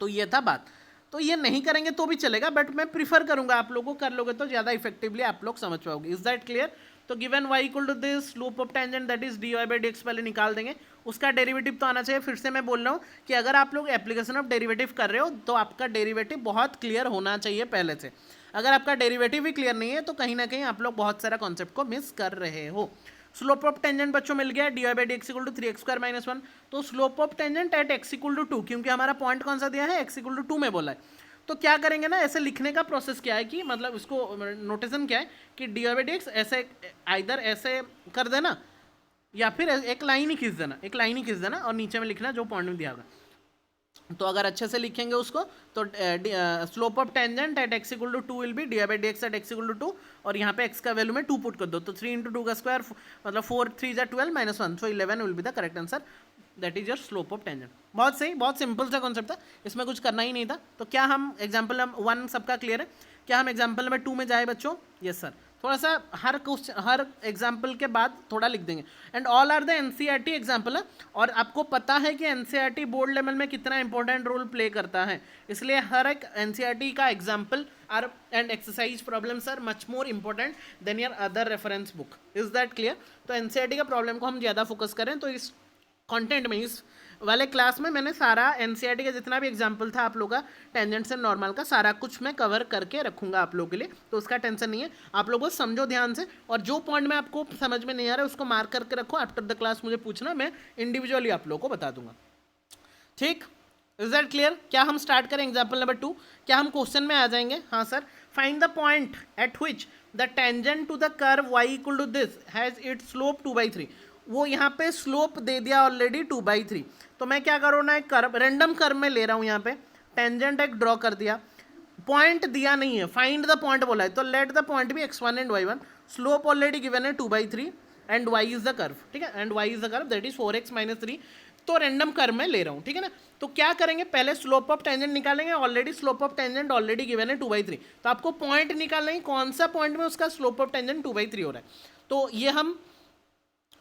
तो ये था बात। तो ये नहीं करेंगे तो भी चलेगा, बट मैं प्रीफर करूंगा आप लोगों को कर लोगे तो ज़्यादा इफेक्टिवली आप लोग समझ पाओगे। Is that clear? तो given y equal to this slope of tangent that is d y by d x पहले निकाल देंगे, उसका डेरिवेटिव तो आना चाहिए। फिर से मैं बोल रहा हूँ कि अगर आप लोग एप्लीकेशन ऑफ डेरिवेटिव कर रहे हो तो आपका डेरिवेटिव बहुत क्लियर होना चाहिए पहले से। अगर आपका डेरिवेटिव भी क्लियर नहीं है तो कहीं ना कहीं आप लोग बहुत सारा कॉन्सेप्ट को मिस कर रहे हो। स्लोप ऑफ टेंजेंट बच्चों मिल गया, d y by d x equal to 3x square minus 1। तो slope of tangent at x equal to 2, क्योंकि हमारा पॉइंट कौन सा दिया है? एक्स इक्वल टू 2 में बोला है। तो क्या करेंगे ना, ऐसे लिखने का प्रोसेस क्या है कि मतलब इसको नोटेशन क्या है कि d y by d x ऐसे आइदर ऐसे कर देना या फिर एक लाइन ही खींच देना, और नीचे में लिखना जो पॉइंट में दिया होगा। तो अगर अच्छे से लिखेंगे उसको तो slope of tangent at x equal to 2 will be d y by d x at x equal to 2, और यहाँ पे एक्स का वैल्यू में 2 पुट कर दो, तो 3 इंटू 2 का स्क्वायर मतलब 4 3 जा 12 minus 1, so 11 will be the correct answer. That is your slope of tangent. बहुत सही, बहुत सिंपल सा कॉन्सेप्ट था, इसमें कुछ करना ही नहीं था। तो क्या हम एग्जाम्पल 1 सबका क्लियर है? क्या हम एग्जाम्पल नंबर 2 में जाए बच्चों? Yes sir. थोड़ा सा हर क्वेश्चन हर एग्जाम्पल के बाद थोड़ा लिख देंगे। And all are the NCERT example है, और आपको पता है कि एनसीईआरटी बोर्ड लेवल में कितना इंपॉर्टेंट रोल प्ले करता है, इसलिए हर एक एनसीईआरटी का example are and exercise problems are much more important than your other reference book. Is that clear? तो एनसीईआरटी का प्रॉब्लम को हम ज़्यादा फोकस करें, तो इस कंटेंट में, इस वाले क्लास में मैंने सारा एनसीईआरटी का जितना भी एग्जाम्पल था आप लोग का टेंजेंट से नॉर्मल का सारा कुछ मैं कवर करके रखूंगा आप लोगों के लिए, तो उसका टेंशन नहीं है। आप लोगों को समझो ध्यान से, और जो पॉइंट में आपको समझ में नहीं आ रहा है उसको मार्क करके रखो, आफ्टर द क्लास मुझे पूछना, मैं इंडिविजुअली आप लोगों को बता दूंगा। ठीक, इज दैट क्लियर? क्या हम स्टार्ट करें एग्जाम्पल नंबर 2? क्या हम क्वेश्चन में आ जाएंगे? हाँ sir. Find the point at which the tangent to the curve y equal to this has it slope 2/3। वो यहाँ पे स्लोप दे दिया ऑलरेडी 2/3, तो मैं क्या करूँ ना, एक कर्व, रैंडम कर्व में ले रहा हूँ, यहाँ पे टेंजेंट एक ड्रॉ कर दिया, पॉइंट दिया नहीं है, फाइंड द पॉइंट बोला है, तो लेट द पॉइंट भी x1 and y1, slope already given है 2/3 and y is the curve, ठीक है, and y is the curve that is 4x - 3, तो रैंडम कर्व में ले रहा हूँ, ठीक है ना। तो क्या करेंगे, पहले स्लोप ऑफ टेंजेंट निकालेंगे, already slope of tangent already given है 2/3, तो आपको पॉइंट निकालना है, कौन सा पॉइंट में उसका स्लोप ऑफ टेंजेंट 2/3 हो रहा है। तो ये हम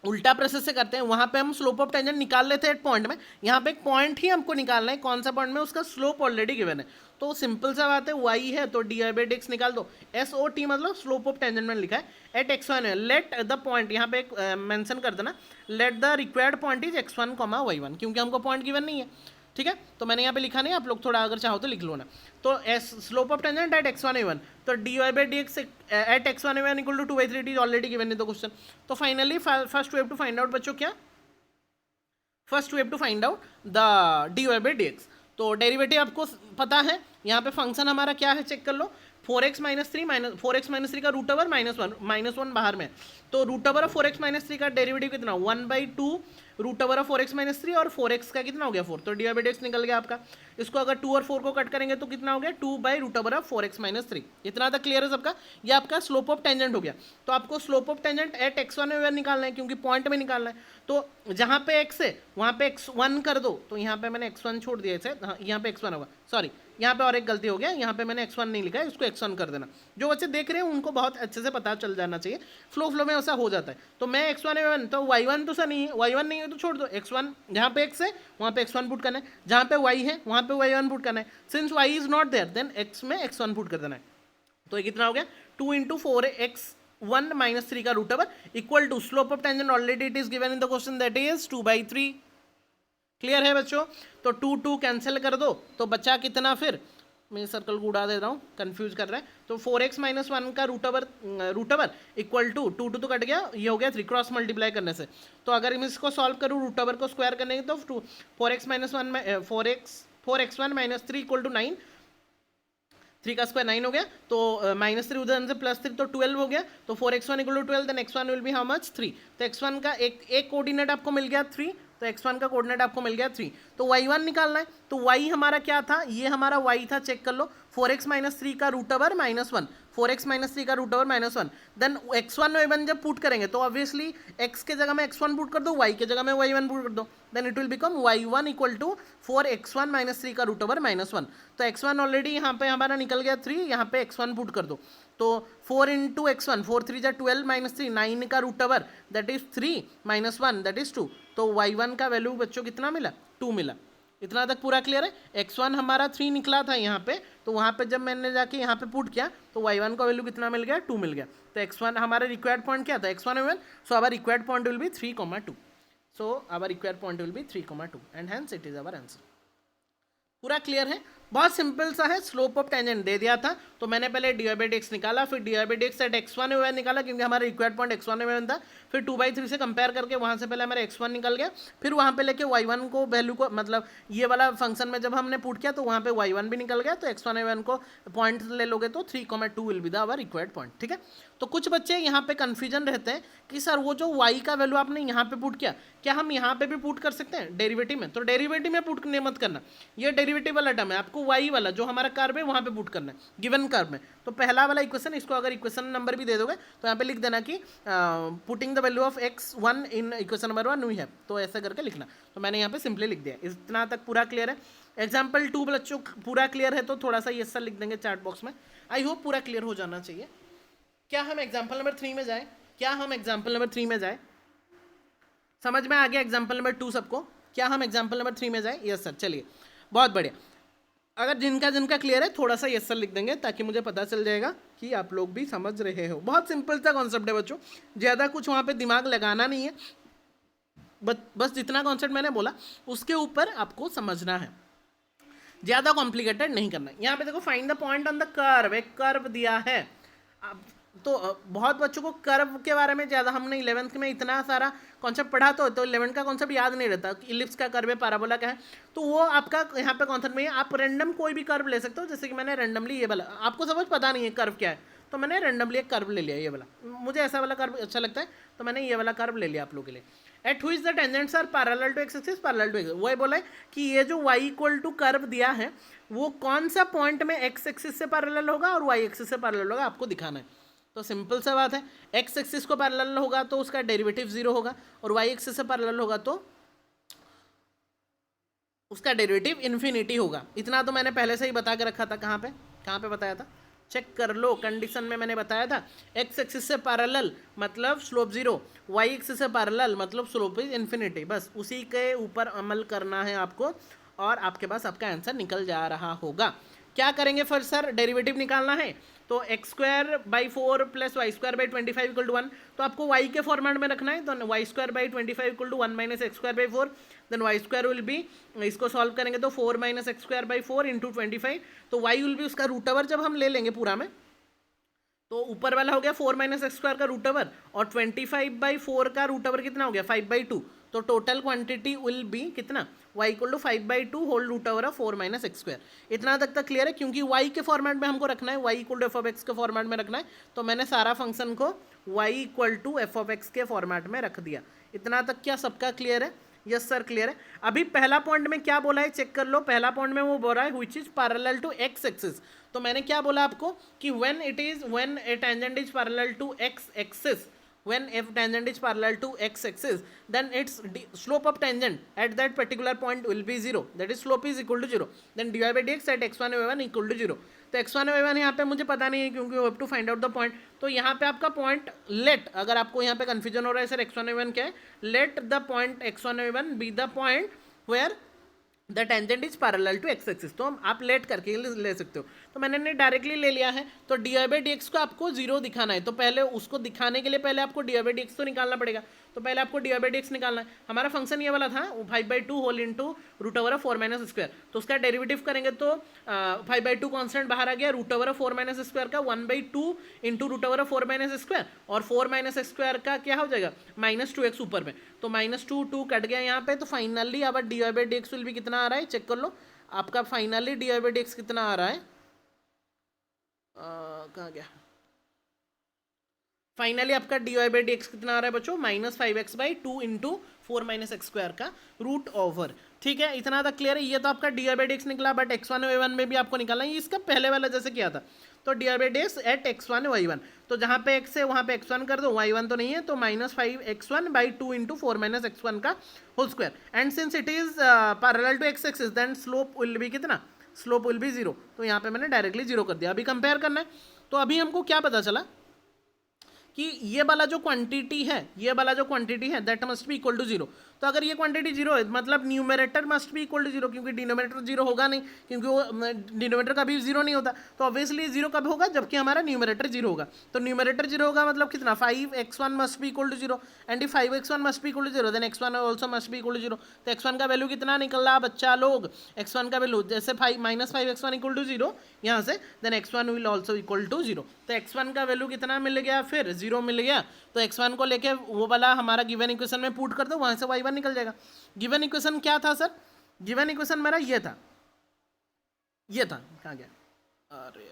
उल्टा प्रोसेस से करते हैं, वहां पे हम स्लोप ऑफ टेंजेंट निकाल लेते हैं एक पॉइंट में, यहाँ पे एक पॉइंट ही हमको निकालना है, कौन सा पॉइंट में उसका स्लोप ऑलरेडी गिवन है। तो सिंपल सा बात है, y है तो dy/dx निकाल दो, SOT मतलब स्लोप ऑफ टेंजेंट में लिखा है, एट x1 है, लेट द पॉइंट, यहाँ पे एक मेंशन कर देना, let the required point is x1, y1, क्योंकि हमको पॉइंट गिवन नहीं है, ठीक है, तो मैंने यहाँ पे लिखा नहीं, आप लोग थोड़ा अगर चाहो तो लिख लो ना। तो slope of tangent eight x1 y1, तो dy/dx at x1 y1 equal to 2/3 it is already given in the question. तो finally first we have to find out बच्चों, क्या first we have to find out the dy/dx। तो derivative आपको पता है, यहाँ पे फंक्शन हमारा क्या है चेक कर लो, 4x - 3 का रूट ओवर -1 बाहर में, तो रूट ओवर ऑफ 4x - 3 का डेरिवेटिव कितना, 1/2 रूट ओवर ऑफ 4x - 3, और 4x का कितना हो गया 4, तो dy/dx निकल गया आपका। इसको अगर 2 और 4 को कट करेंगे तो कितना हो गया, 2/रूट ओवर ऑफ 4x - 3। इतना तक क्लियर है सबका? ये आपका स्लोप ऑफ टेंजेंट हो गया। तो आपको slope of tangent eight x1 y1 निकालना है, क्योंकि पॉइंट में निकालना है, तो जहाँ पे x है वहाँ पे x1 कर दो, तो यहाँ पे मैंने x1 छोड़ दिया इसे, हाँ यहाँ पे x1 होगा, सॉरी यहाँ पे और एक गलती हो गया, यहाँ पे मैंने x1 नहीं लिखा है, इसको x1 कर देना। जो बच्चे देख रहे हैं उनको बहुत अच्छे से पता चल जाना चाहिए, फ्लो में ऐसा हो जाता है। तो मैं x1 y1, तो y1 तो सर नहीं है, y1 नहीं है तो छोड़ दो, x1 जहाँ पे x है वहाँ पे x1 पुट करना है, जहाँ पे y है वहाँ पे y1 पुट करना है, since y is not there then x में x1 पुट कर देना है। तो ये कितना हो गया, 2 × 4x1 - 3 का root over equal to slope of tangent already it is given in the question that is 2/3। Clear है बच्चों? तो 2 कैंसिल कर दो, तो बचा कितना, फिर मैं सर्कल को उड़ा दे रहा हूँ, कंफ्यूज कर रहा है, तो 4x - 1 का रूट ओवर इक्वल टू 2 तो कट गया, ये हो गया 3 क्रॉस मल्टीप्लाई करने से। तो अगर मैं इसको सॉल्व करूँ रूट ओवर को स्क्वायर करने की, तो 4x - 1 4x1 - 3 इक्वल टू 9, 3 का स्क्वायर 9 हो गया, तो -3 उधर से +3 तो 12 हो गया, तो 4x1 equal to 12, then x1 will be how much, 3। तो x1 का एक कोऑर्डिनेट आपको मिल गया 3, तो x1 का कोऑर्डिनेट आपको मिल गया 3, तो y1 निकालना है। तो y हमारा क्या था, ये हमारा y था, चेक कर लो, 4x - 3 का रूट ओवर -1, 4x - 3 का root over -1, then x1 y1 जब पुट करेंगे तो ऑब्वियसली x के जगह में x1 पुट कर दो, y के जगह में y1 पुट कर दो, then it will become y1 equal to 4x1 - 3 का रूट ओवर -1। तो x1 ऑलरेडी यहाँ पे हमारा निकल गया 3, यहाँ पे x1 पुट कर दो, तो 4 × x1, 4 3 जा 12 - 3, 9 का root over that is 3 - 1 that is 2, तो y1 का वैल्यू बच्चों कितना मिला, 2 मिला। इतना तक पूरा क्लियर है? x1 हमारा 3 निकला था यहाँ पे, तो वहाँ पे जब मैंने जाके यहाँ पे पुट किया तो y1 का वैल्यू कितना मिल गया, 2 मिल गया। तो x1 हमारा रिक्वायर्ड पॉइंट क्या था, x1 y1, so our required point will be 3,2, so our required point will be 3,2 and hence it is our answer. पूरा क्लियर है? बहुत सिंपल सा है, स्लोप ऑफ टेंजेंट दे दिया था, तो मैंने पहले dy/dx निकाला, फिर dy/dx एट x1 y1 निकाला, क्योंकि हमारा रिक्वायर्ड पॉइंट x1 y1 था, फिर 2/3 से कंपेयर करके वहाँ से पहले हमारा x1 निकल गया, फिर वहाँ पे लेके y1 को वैल्यू को, मतलब ये वाला फंक्शन में जब हमने पुट किया तो वहाँ पे y1 भी निकल गया, तो x1 y1 को पॉइंट ले लोगे तो 3,2 will be the our required point, ठीक है। तो कुछ बच्चे यहाँ पे कन्फ्यूजन रहते हैं कि सर वो जो y का वैल्यू आपने यहाँ पे पुट किया, क्या हम यहाँ पे भी पुट कर सकते हैं डेरिवेटिव में? तो डेरिवेटिव में पुट मत करना, ये डेरिवेटिव वाला टर्म है, आपको y वाला जो हमारा कर्व है वहाँ पे पुट करना है गिवन कर्व में। तो पहला वाला इक्वेशन, इसको अगर इक्वेशन नंबर भी दे दोगे तो यहाँ पे लिख देना कि putting the value of x1 in equation number 1 we have, तो ऐसा करके लिखना। तो मैंने यहाँ पे सिंपली लिख दिया। इतना तक पूरा क्लियर है? एग्जाम्पल 2 बच्चों पूरा क्लियर है तो थोड़ा सा ये सब लिख देंगे चैट बॉक्स में। आई होप पूरा क्लियर हो जाना चाहिए। क्या हम एग्जाम्पल नंबर 3 में जाए? क्या हम एग्जाम्पल नंबर 3 में जाए? समझ में आ गया एग्जाम्पल नंबर 2 सबको? क्या हम एग्जाम्पल नंबर 3 में जाए? यस सर, चलिए बहुत बढ़िया। अगर जिनका जिनका क्लियर है थोड़ा सा यस सर लिख देंगे ताकि मुझे पता चल जाएगा कि आप लोग भी समझ रहे हो। बहुत सिंपल सा कॉन्सेप्ट है बच्चों, ज़्यादा कुछ वहाँ पे दिमाग लगाना नहीं है, बस जितना कॉन्सेप्ट मैंने बोला उसके ऊपर आपको समझना है, ज़्यादा कॉम्प्लिकेटेड नहीं करना है। यहाँ पे देखो find the point on the curve, एक कर्व दिया है। अब तो बहुत बच्चों को कर्व के बारे में ज़्यादा, हमने 11th में इतना सारा कॉन्सेप्ट पढ़ा तो 11th का कॉन्सेप्ट याद नहीं रहता, इलिप्स का कर्व है, पैराबोला का है, तो वो आपका यहाँ पे कॉन्सेप्ट में है। आप रैंडम कोई भी कर्व ले सकते हो, जैसे कि मैंने रैंडमली ये वाला, आपको समझ पता नहीं है कर्व क्या है, तो मैंने रैंडमली एक कर्व ले लिया, ये वाला मुझे ऐसा वाला कर्व अच्छा लगता है तो मैंने ये वाला कर्व ले लिया आप लोगों के लिए। At which the tangents are parallel to x axis, parallel to x, वही बोला है कि ये जो y इक्वल टू कर्व दिया है वो कौन सा पॉइंट में x एक्सिस से पैरेलल होगा और y एक्सिस से पैरेलल होगा, आपको दिखाना है। तो सिंपल सा बात है, x एक्सिस को पैरेलल होगा तो उसका डेरिवेटिव 0 होगा, और y एक्सिस से पैरेलल होगा तो उसका डेरिवेटिव इन्फिनिटी होगा। इतना तो मैंने पहले से ही बता के रखा था। कहाँ पे बताया था? चेक कर लो, कंडीशन में मैंने बताया था x एक्सिस से पैरेलल मतलब स्लोप 0, y एक्सिस से पैरेलल मतलब स्लोप इज इन्फिनिटी। बस उसी के ऊपर अमल करना है आपको और आपके पास आपका आंसर निकल जा रहा होगा। क्या करेंगे फिर सर? डेरिवेटिव निकालना है तो x square by 4 plus y square by 25 equal to 1, तो आपको y के फॉर्मेट में रखना है, तो y square by 25 equal to 1 minus x square by 4, then y square will be, इसको सॉल्व करेंगे तो 4 minus x square by 4 into 25, तो y विल बी उसका रूट ओवर जब हम ले लेंगे पूरा में, तो ऊपर वाला हो गया 4 माइनस एक्स स्क्वायर का रूट ओवर, और 25/4 का रूट ओवर कितना हो गया 5/2, तो टोटल क्वांटिटी विल बी कितना, y equal to 5/2 whole root over of 4 minus x square. इतना तक क्लियर है? क्योंकि y के फॉर्मेट में हमको रखना है, y equal to f of x के फॉर्मेट में रखना है, तो मैंने सारा फंक्शन को y equal to f of x के फॉर्मेट में रख दिया। इतना तक क्या सबका क्लियर है? यस सर क्लियर है। अभी पहला पॉइंट में क्या बोला है चेक कर लो। पहला पॉइंट में वो बोल रहा है which is parallel to x axis, तो मैंने क्या बोला आपको कि when a tangent is parallel to x axis, when f tangent is parallel to x axis, then its slope of tangent at that particular point will be 0, that is slope is equal to 0, then dy by dx at x1 y1 equal to 0। तो x1 y1 यहाँ पे मुझे पता नहीं है क्योंकि we have to find out the point, तो यहाँ पे आपका पॉइंट लेट, अगर आपको यहाँ पे कन्फ्यूजन हो रहा है सर x1 y1 क्या है, let the point x1 y1 be the point where the tangent is parallel to x axis, तो आप लेट करके ले सकते हो। तो मैंने डायरेक्टली ले लिया है, तो d y by d x को आपको 0 दिखाना है, तो पहले उसको दिखाने के लिए पहले आपको d y by d x तो निकालना पड़ेगा, तो पहले आपको d y by d x निकालना है। हमारा फंक्शन ये वाला था 5/2 whole into root over of 4 minus square, तो उसका डेरिवेटिव करेंगे तो 5/2 कॉन्स्टेंट बाहर आ गया, root over of 4 minus square का 1/2 into root over of 4 minus square, और 4 माइनस स्क्वायर का क्या हो जाएगा -2x ऊपर में, तो -2 कट गया यहाँ पे, तो फाइनली अब d y by d x will भी कितना आ रहा है चेक कर लो। आपका finally d y by d x कितना आ रहा है, कहाँ गया, फाइनली आपका d y by d x कितना आ रहा है बच्चों, -5x/2 into 4 minus x square का रूट ओवर। ठीक है, इतना तक क्लियर है। ये तो आपका d y by d x निकला, बट x1 y1 में भी आपको निकालना है, इसका पहले वाला जैसे किया था, तो d y by d x at x1 y1, तो जहाँ पे x है वहाँ पे x1 कर दो, y1 तो नहीं है, तो -5x1/2 इंटू 4 माइनस x1 का whole square, and since it is parallel to x axis then slope will be कितना, स्लोप विल बी 0, तो यहाँ पे मैंने डायरेक्टली 0 कर दिया। अभी कंपेयर करना है, तो अभी हमको क्या पता चला कि ये वाला जो क्वांटिटी है that must be equal to 0, तो अगर ये क्वांटिटी 0 है मतलब numerator must be equal to 0, क्योंकि डिनोमिनेटर 0 होगा नहीं, क्योंकि वो डिनोमिनेटर कभी 0 नहीं होता, तो ऑब्वियसली 0 कब होगा, जबकि हमारा न्यूमरेटर 0 होगा, तो न्यूमरेटर 0 होगा मतलब कितना 5x1 must be equal to 0, and if 5x1 must be equal to 0 then x1 also must be equal to 0, तो x1 का वैल्यू कितना निकल रहा बच्चा लोग, x1 का वैल्यू जैसे -5x1 इक्वल टू 0 यहाँ से, then x1 will also equal to 0, तो x1 का वैल्यू कितना मिल गया, फिर 0 मिल गया, तो x1 को लेके वो वाला हमारा गिवन इक्वेशन में पुट कर दो, वहाँ से y1 निकल जाएगा। गिवन इक्वेशन क्या था सर, गिवन इक्वेशन मेरा ये था, कहाँ गया, अरे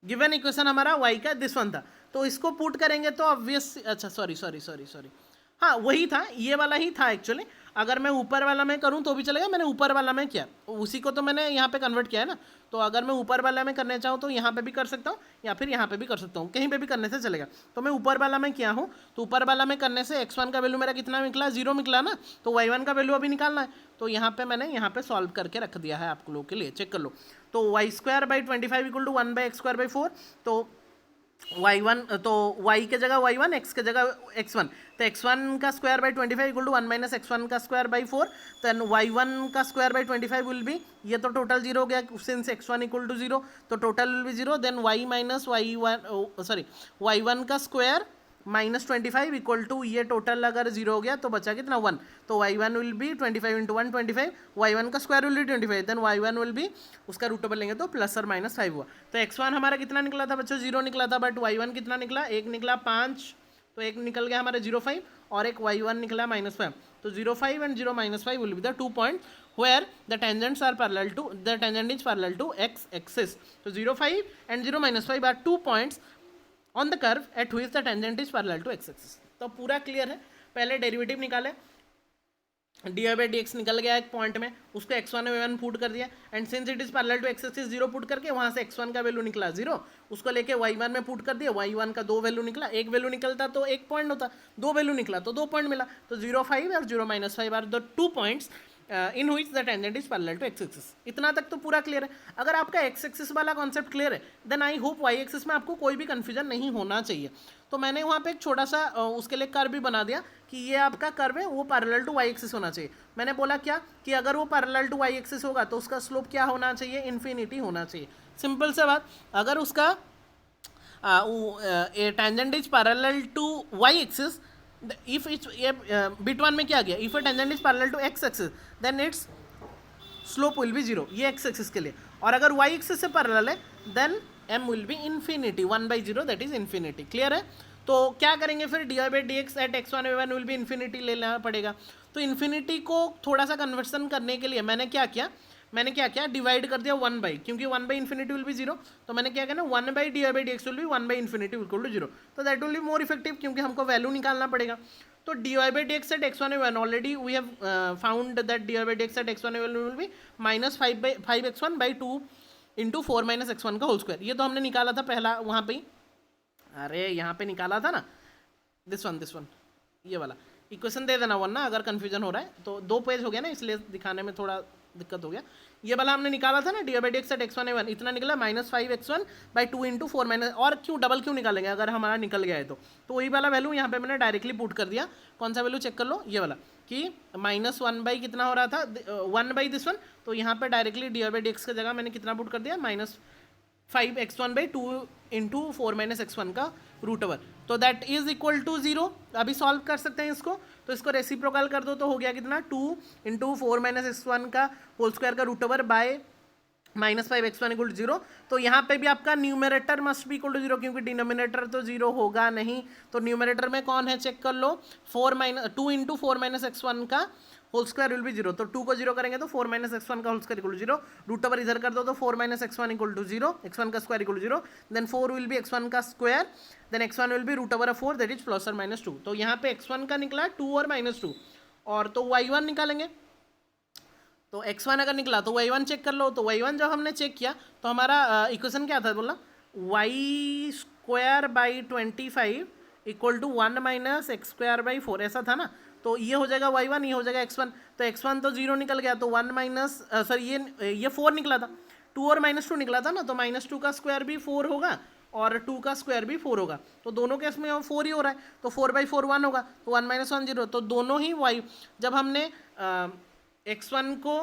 गिवन इक्वेशन हमारा y का दिस वन था, तो इसको पुट करेंगे तो ऑब्वियस, अच्छा सॉरी, हाँ वही था, ये वाला ही था एक्चुअली। अगर मैं ऊपर वाला में करूँ तो भी चलेगा, मैंने ऊपर वाला में किया, उसी को तो मैंने यहाँ पे कन्वर्ट किया है ना, तो अगर मैं ऊपर वाला में करना चाहूँ तो यहाँ पे भी कर सकता हूँ या फिर यहाँ पे भी कर सकता हूँ, कहीं पे भी करने से चलेगा। तो मैं ऊपर वाला में किया हूँ, तो ऊपर वाला में करने से x1 का वैल्यू मेरा कितना निकला, 0 निकला ना, तो y1 का वैल्यू अभी निकालना है, तो यहाँ पे मैंने यहाँ पे सॉल्व करके रख दिया है आप लोगों के लिए, चेक कर लो। तो y² by 25 equal to 1/x² by 4, तो y1 तो y के जगह y1, x के जगह x1, तो x1 का square by 25 equal to 1 minus x1 का स्क्वायर बाई 4, देन y1 का स्क्वायर बाई 25 विल बी, ये तो टोटल जीरो हो गया since x1 equal to zero, तो total will be zero, then y minus y1 sorry y1 का square minus 25 equal to, ये total अगर जीरो हो गया तो बचा कितना 1, तो y1 will be 25 into 1 25, y1 का square will be 25, then y1 will be उसका रूट ओवर लेंगे तो प्लस और माइनस 5 हुआ, तो x1 हमारा कितना निकला था बच्चों 0 निकला था, बट y1 कितना निकला, एक निकला 5, तो एक निकल गया हमारा 0.5 और एक y1 निकला -5, तो 0.5 and 0 -5 will be the 2 point where the tangents are parallel to, the tangent is parallel to x axis, so 0.5 and 0 -5 are 2 points on the curve at which the tangent is parallel to x axis। तो पूरा clear है, पहले derivative निकाले, dy by d x निकल गया एक point में, उसको x1 में 1 पुट कर दिया, and since it is parallel to x axis 0 put करके वहाँ से x1 का वैल्यू निकला 0, उसको लेके y1 में पुट कर दिया, y1 का 2 वैल्यू निकला, एक वैल्यू निकलता तो 1 पॉइंट होता, 2 वैल्यू निकला तो 2 पॉइंट मिला, तो 0.5 और 0 -5 are the 2 points in which the tangent is parallel to x axis. इतना तक तो पूरा क्लियर है। अगर आपका एक्स एक्सिस वाला कॉन्सेप्ट क्लियर है then I hope y axis में आपको कोई भी कन्फ्यूजन नहीं होना चाहिए। तो मैंने वहाँ पे एक छोटा सा उसके लिए कर्व भी बना दिया कि ये आपका कर्व है वो पैरेलल टू वाई एक्सिस होना चाहिए। मैंने बोला क्या कि अगर वो पैरेलल टू वाई एक्सिस होगा तो उसका स्लोप क्या होना चाहिए, इन्फिनिटी होना चाहिए। सिंपल सा बात, अगर उसका tangent is parallel to y axis, if it's bit one में क्या गया, if a tangent is parallel to x axis then its slope will be zero, ये एक्स एक्सिस के लिए। और अगर वाई एक्सिस से पैरेलल है then m will be infinity, 1/0 that is infinity. Clear है? तो क्या करेंगे फिर, d y by d x at x1 y1 will be infinity लेना पड़ेगा। तो इन्फिनिटी को थोड़ा सा कन्वर्सन करने के लिए मैंने क्या किया डिवाइड कर दिया 1 बाई, क्योंकि 1 by infinity will be zero, तो मैंने क्या किया ना 1 by d y by d x will be 1 by infinity equal to zero, तो that will be more effective क्योंकि हमको वैल्यू निकालना पड़ेगा। तो d y by d x at x1 y1 already we have found that d y by d x at x1 y1 will be -5x1 by 2 into 4 minus x1 का whole square. ये तो हमने निकाला था पहला वहाँ पे ही, अरे यहाँ पे निकाला था ना, दिस वन ये वाला इक्वेशन दे देना वरना अगर कन्फ्यूजन हो रहा है तो। 2 पेज हो गया ना इसलिए दिखाने में थोड़ा दिक्कत हो गया। ये वाला हमने निकाला था ना d by d x at x1 y1, इतना निकला -5x1 बाई 2 इंटू 4 माइनस, और क्यों डबल क्यों निकालेंगे अगर हमारा निकल गया है तो वही वाला वैल्यू यहाँ पे मैंने डायरेक्टली पुट कर दिया। कौन सा वैल्यू चेक कर लो, ये वाला कि -1 बाई कितना हो रहा था 1 बाई दिस वन, तो यहाँ पे directly D by d x की जगह मैंने कितना पुट कर दिया -5x1 by 2 into 4 minus x1 का रूट ओवर, तो दैट इज इक्वल टू 0। अभी सॉल्व कर सकते हैं इसको, तो इसको रेसिप्रोकल कर दो तो हो गया कितना 2 इंटू 4 माइनस x1 का होल स्क्वायर का root over by -5x1 equal to 0। तो यहाँ पे भी आपका numerator must be equal to 0 क्योंकि डिनोमिनेटर तो 0 होगा नहीं, तो न्यूमरेटर में कौन है चेक कर लो, 2 इंटू 4 माइनस x1 का होल स्क्वायर विल बी 0, तो 2 को 0 करेंगे तो 4 माइनस x1 का whole square equal to 0, root over इधर कर दो तो 4 minus x1 equal to 0, x1 का square equal to 0, then 4 will be x1 का square, then x1 will be root over 4 that is plus और माइनस 2। तो यहाँ पे x1 का निकला 2 और -2, और तो y1 निकालेंगे, तो x1 अगर निकला तो y1 चेक कर लो। तो y1 जब हमने चेक किया तो हमारा इक्वेशन क्या था बोला, y square by 25 equal to 1 minus x square by 4, ऐसा था ना। तो ये हो जाएगा y1, ये हो जाएगा x1, तो x1 तो 0 निकल गया, तो 1 माइनस सॉरी ये 4 निकला था, 2 और -2 निकला था ना, तो -2 का स्क्वायर भी 4 होगा और 2 का स्क्वायर भी 4 होगा, तो दोनों केस में 4 ही हो रहा है, तो 4/4 1 होगा, तो 1 - 1 0, तो दोनों ही y, जब हमने x1 को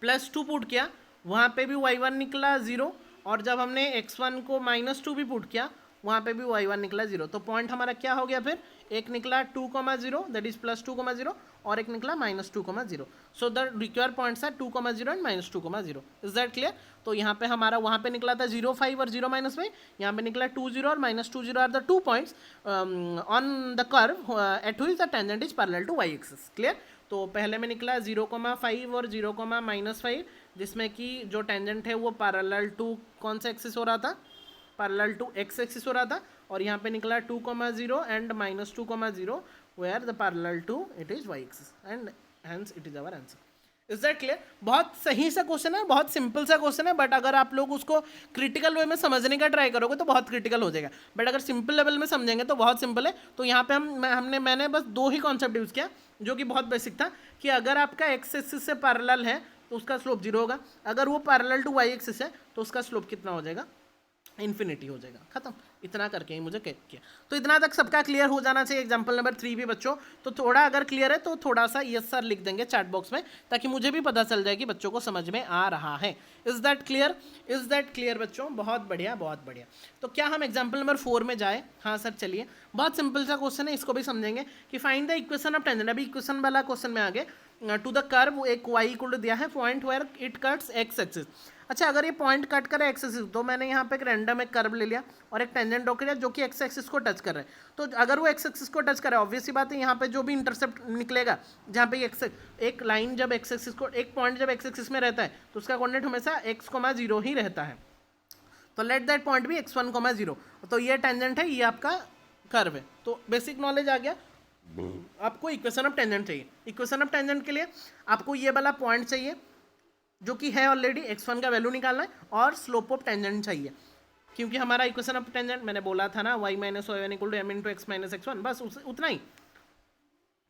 +2 पुट किया वहाँ पे भी y1 निकला 0, और जब हमने x1 को -2 भी पुट किया वहाँ पे भी y1 निकला 0। तो पॉइंट हमारा क्या हो गया फिर, एक निकला 2,0 दैट इज +2,0 और एक निकला -2,0। So the required points are 2,0 and -2,0। Is that clear? तो यहाँ पे हमारा वहाँ पे निकला था 0,5 और 0 - 5, यहाँ पे निकला 2,0 और -2,0 are the 2 points on the curve at which the tangent is parallel to y axis. Clear? तो पहले में निकला 0,5 और 0,-5, जिसमें कि जो टेंजेंट है वो पैरेलल टू कौन सा एक्सिस हो रहा था, पैरेलल टू x एक्सिस हो रहा था, और यहाँ पे निकला 2,0 and -2,0 where the parallel to it is y axis and hence it is our answer. Is that clear? बहुत सही सा क्वेश्चन है, बहुत सिंपल सा क्वेश्चन है, बट अगर आप लोग उसको क्रिटिकल वे में समझने का ट्राई करोगे तो बहुत क्रिटिकल हो जाएगा, बट अगर सिंपल लेवल में समझेंगे तो बहुत सिंपल है। तो यहाँ पे मैंने बस 2 ही कॉन्सेप्ट यूज़ किया जो कि बहुत बेसिक था, कि अगर आपका x एक्सिस से पैरेलल है तो उसका स्लोप 0 होगा, अगर वो पैरेलल टू y एक्सिस है तो उसका स्लोप कितना हो जाएगा, इन्फिनिटी हो जाएगा, खत्म। इतना करके ही मुझे किया। तो इतना तक सबका क्लियर हो जाना चाहिए एग्जाम्पल नंबर 3 भी बच्चों। तो थोड़ा अगर क्लियर है तो थोड़ा सा यस सर लिख देंगे चैट बॉक्स में, ताकि मुझे भी पता चल जाए कि बच्चों को समझ में आ रहा है। Is that clear? Is that clear बच्चों? बहुत बढ़िया, बहुत बढ़िया। तो क्या हम एग्जाम्पल नंबर 4 में जाए? हाँ सर चलिए, बहुत सिंपल सा क्वेश्चन है, इसको भी समझेंगे कि find the equation of tangent. अभी इक्वेशन वाला क्वेश्चन में आगे टू द कर्व एक y इक्वल टू दिया है point where it cuts x axis. अच्छा, अगर ये पॉइंट कट करे x एक्सिस, तो मैंने यहाँ पे एक रैंडम एक कर्व ले लिया और एक टेंजेंट ड्रॉ किया जो कि x एक्सिस को टच कर रहा है। तो अगर वो x एक्सिस को टच करे, ऑब्वियस सी बात है यहाँ पे जो भी इंटरसेप्ट निकलेगा, जहाँ पे एक लाइन जब x एक्सिस को, एक पॉइंट जब x एक्सिस में रहता है तो उसका कोऑर्डिनेट हमेशा x,0 ही रहता है। तो लेट दैट पॉइंट भी x1,0। तो ये टेंजेंट है, ये आपका कर्व है। तो बेसिक नॉलेज आ गया। आपको इक्वेशन ऑफ टेंजेंट चाहिए। इक्वेशन ऑफ टेंजेंट के लिए आपको ये वाला पॉइंट चाहिए जो कि है ऑलरेडी, x1 का वैल्यू निकालना है, और स्लोप ऑफ टेंजेंट चाहिए, क्योंकि हमारा इक्वेशन ऑफ टेंजेंट मैंने बोला था ना y minus y1 equal to m into x minus x1, बस उतना ही।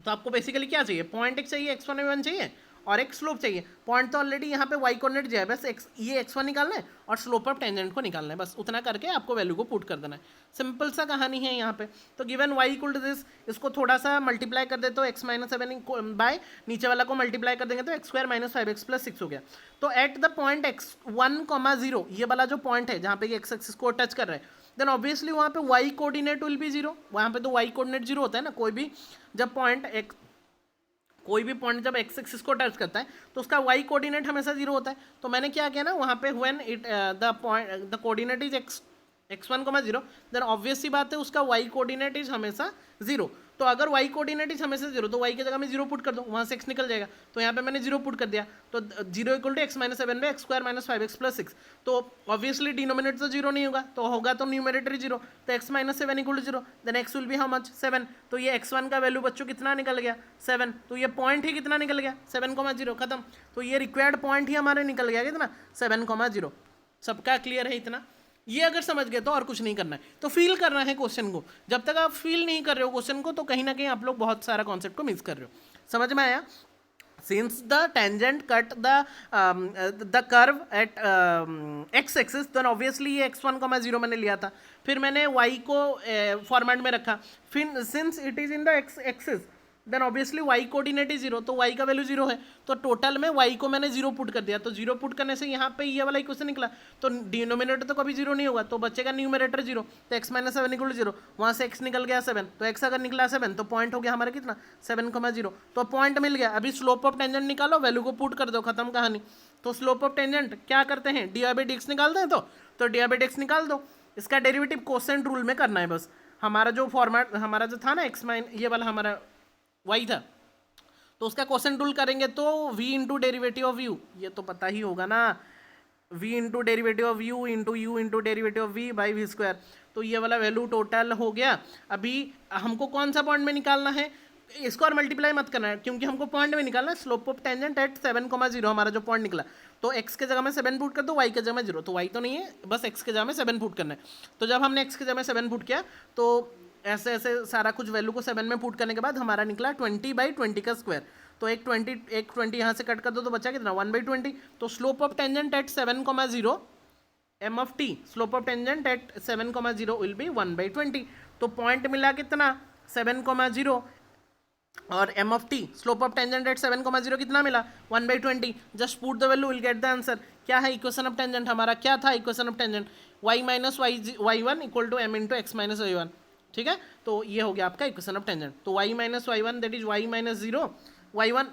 तो आपको बेसिकली क्या चाहिए? पॉइंट एक चाहिए, x1 y1 चाहिए, और एक स्लोप चाहिए। पॉइंट तो ऑलरेडी यहाँ पे y कोऑर्डिनेट दिया है, बस ये x1 निकालना है और स्लोप ऑफ टेंजेंट को निकालना है, बस उतना करके आपको वैल्यू को पुट कर देना है। सिंपल सा कहानी है यहाँ पे। तो given y equal to this, इसको थोड़ा सा मल्टीप्लाई कर दे तो x माइनस 7 बाय नीचे वाला को मल्टीप्लाई कर देंगे तो x square minus 5x plus 6 हो गया। तो एट द पॉइंट x1,0, ये वाला जो पॉइंट है जहाँ पे x एक्सिस को टच कर रहा है, देन ऑब्वियसली वहाँ पे y कोऑर्डिनेट विल बी 0। वहाँ पे तो y कोऑर्डिनेट 0 होता है ना। कोई भी पॉइंट जब x एक्सिस को टच करता है तो उसका y कोऑर्डिनेट हमेशा 0 होता है। तो मैंने क्या किया ना, वहाँ पे when it the coordinate is x1,0, then obvious सी बात है उसका y कोऑर्डिनेट इज हमेशा 0। तो अगर y कोऑर्डिनेट इज हमेशा 0 तो y की जगह में 0 पुट कर दो, वहाँ से x निकल जाएगा। तो यहाँ पे मैंने 0 पुट कर दिया, तो 0 equal to x minus 7 by x square minus 5x plus 6। तो ऑब्वियसली डिनोमिनेटर तो 0 नहीं होगा, तो होगा तो न्यूमरेटर 0। तो x minus 7 equal to 0, then x will be how much? 7। तो ये x1 का वैल्यू बच्चों कितना निकल गया? 7। तो ये पॉइंट ही कितना निकल गया? 7,0, खत्म। तो ये रिक्वायर्ड पॉइंट ही हमारे निकल गया कितना? 7,0। सबका क्लियर है इतना? ये अगर समझ गए तो और कुछ नहीं करना है, तो फील करना है क्वेश्चन को। जब तक आप फील नहीं कर रहे हो क्वेश्चन को, तो कहीं ना कहीं आप लोग बहुत सारा कॉन्सेप्ट को मिस कर रहे हो। समझ में आया? Since the tangent cut the curve at x axis, then obviously ये x1,0 मैंने लिया था, फिर मैंने y को फॉर्मेट में रखा, फिर since it is in the x axis, then obviously y coordinate is 0, तो y का वैल्यू 0 है। तो टोटल में y को मैंने 0 पुट कर दिया, तो 0 पुट करने से यहाँ पे ये वाला इक्वेशन निकला। तो डिनोमिनेटर तो कभी 0 नहीं होगा, तो बचेगा न्यूमरेटर 0। तो x माइनस 7 इक्वल टू 0, वहाँ से x निकल गया 7, तो x अगर निकला 7 तो पॉइंट हो गया हमारा कितना? 7,0। तो पॉइंट मिल गया। अभी स्लोप ऑफ टेंजेंट निकालो, वैल्यू को पुट कर दो, खत्म कहानी। तो स्लोप ऑफ टेंजेंट क्या करते हैं? dy/dx निकालते हैं। तो dy/dx निकाल दो, इसका डेरिवेटिव कोसेंट रूल में करना है बस। हमारा जो फॉर्मेट हमारा जो था ना ये वाला हमारा y था, तो उसका कोसेंट रूल करेंगे तो v into derivative of u, ये तो पता ही होगा ना, v into derivative of u into u into derivative of v by v square. तो ये वाला वैल्यू टोटल हो गया। अभी हमको कौन सा पॉइंट में निकालना है? इसको और मल्टीप्लाई मत करना है, क्योंकि हमको पॉइंट में निकालना है स्लोप ऑफ टेंजेंट एट 7,0, हमारा जो पॉइंट निकला। तो x के जगह में 7 पुट कर दो, y के जगह में 0, तो y तो नहीं है, बस x के जगह में 7 पुट करना है। तो जब हमने x के जगह में 7 पुट किया, तो ऐसे ऐसे सारा कुछ वैल्यू को 7 में पुट करने के बाद हमारा निकला 20/20 का स्क्वायर। तो एक 20 यहाँ से कट कर दो तो बचा कितना? 1/20। तो slope of tangent at 7,0 m of t, slope of tangent at 7,0 will be 1/20। तो पॉइंट मिला कितना? 7,0 और m of t, slope of tangent at 7,0 कितना मिला? 1/20। Just put the value, will get the answer. क्या है इक्वेशन ऑफ टेंजेंट? हमारा क्या था equation of tangent? y minus y1 equal to m into x minus y1। ठीक है, तो ये हो गया आपका इक्वेशन ऑफ टेंजेंट। तो y minus y1 that is y minus 0, y1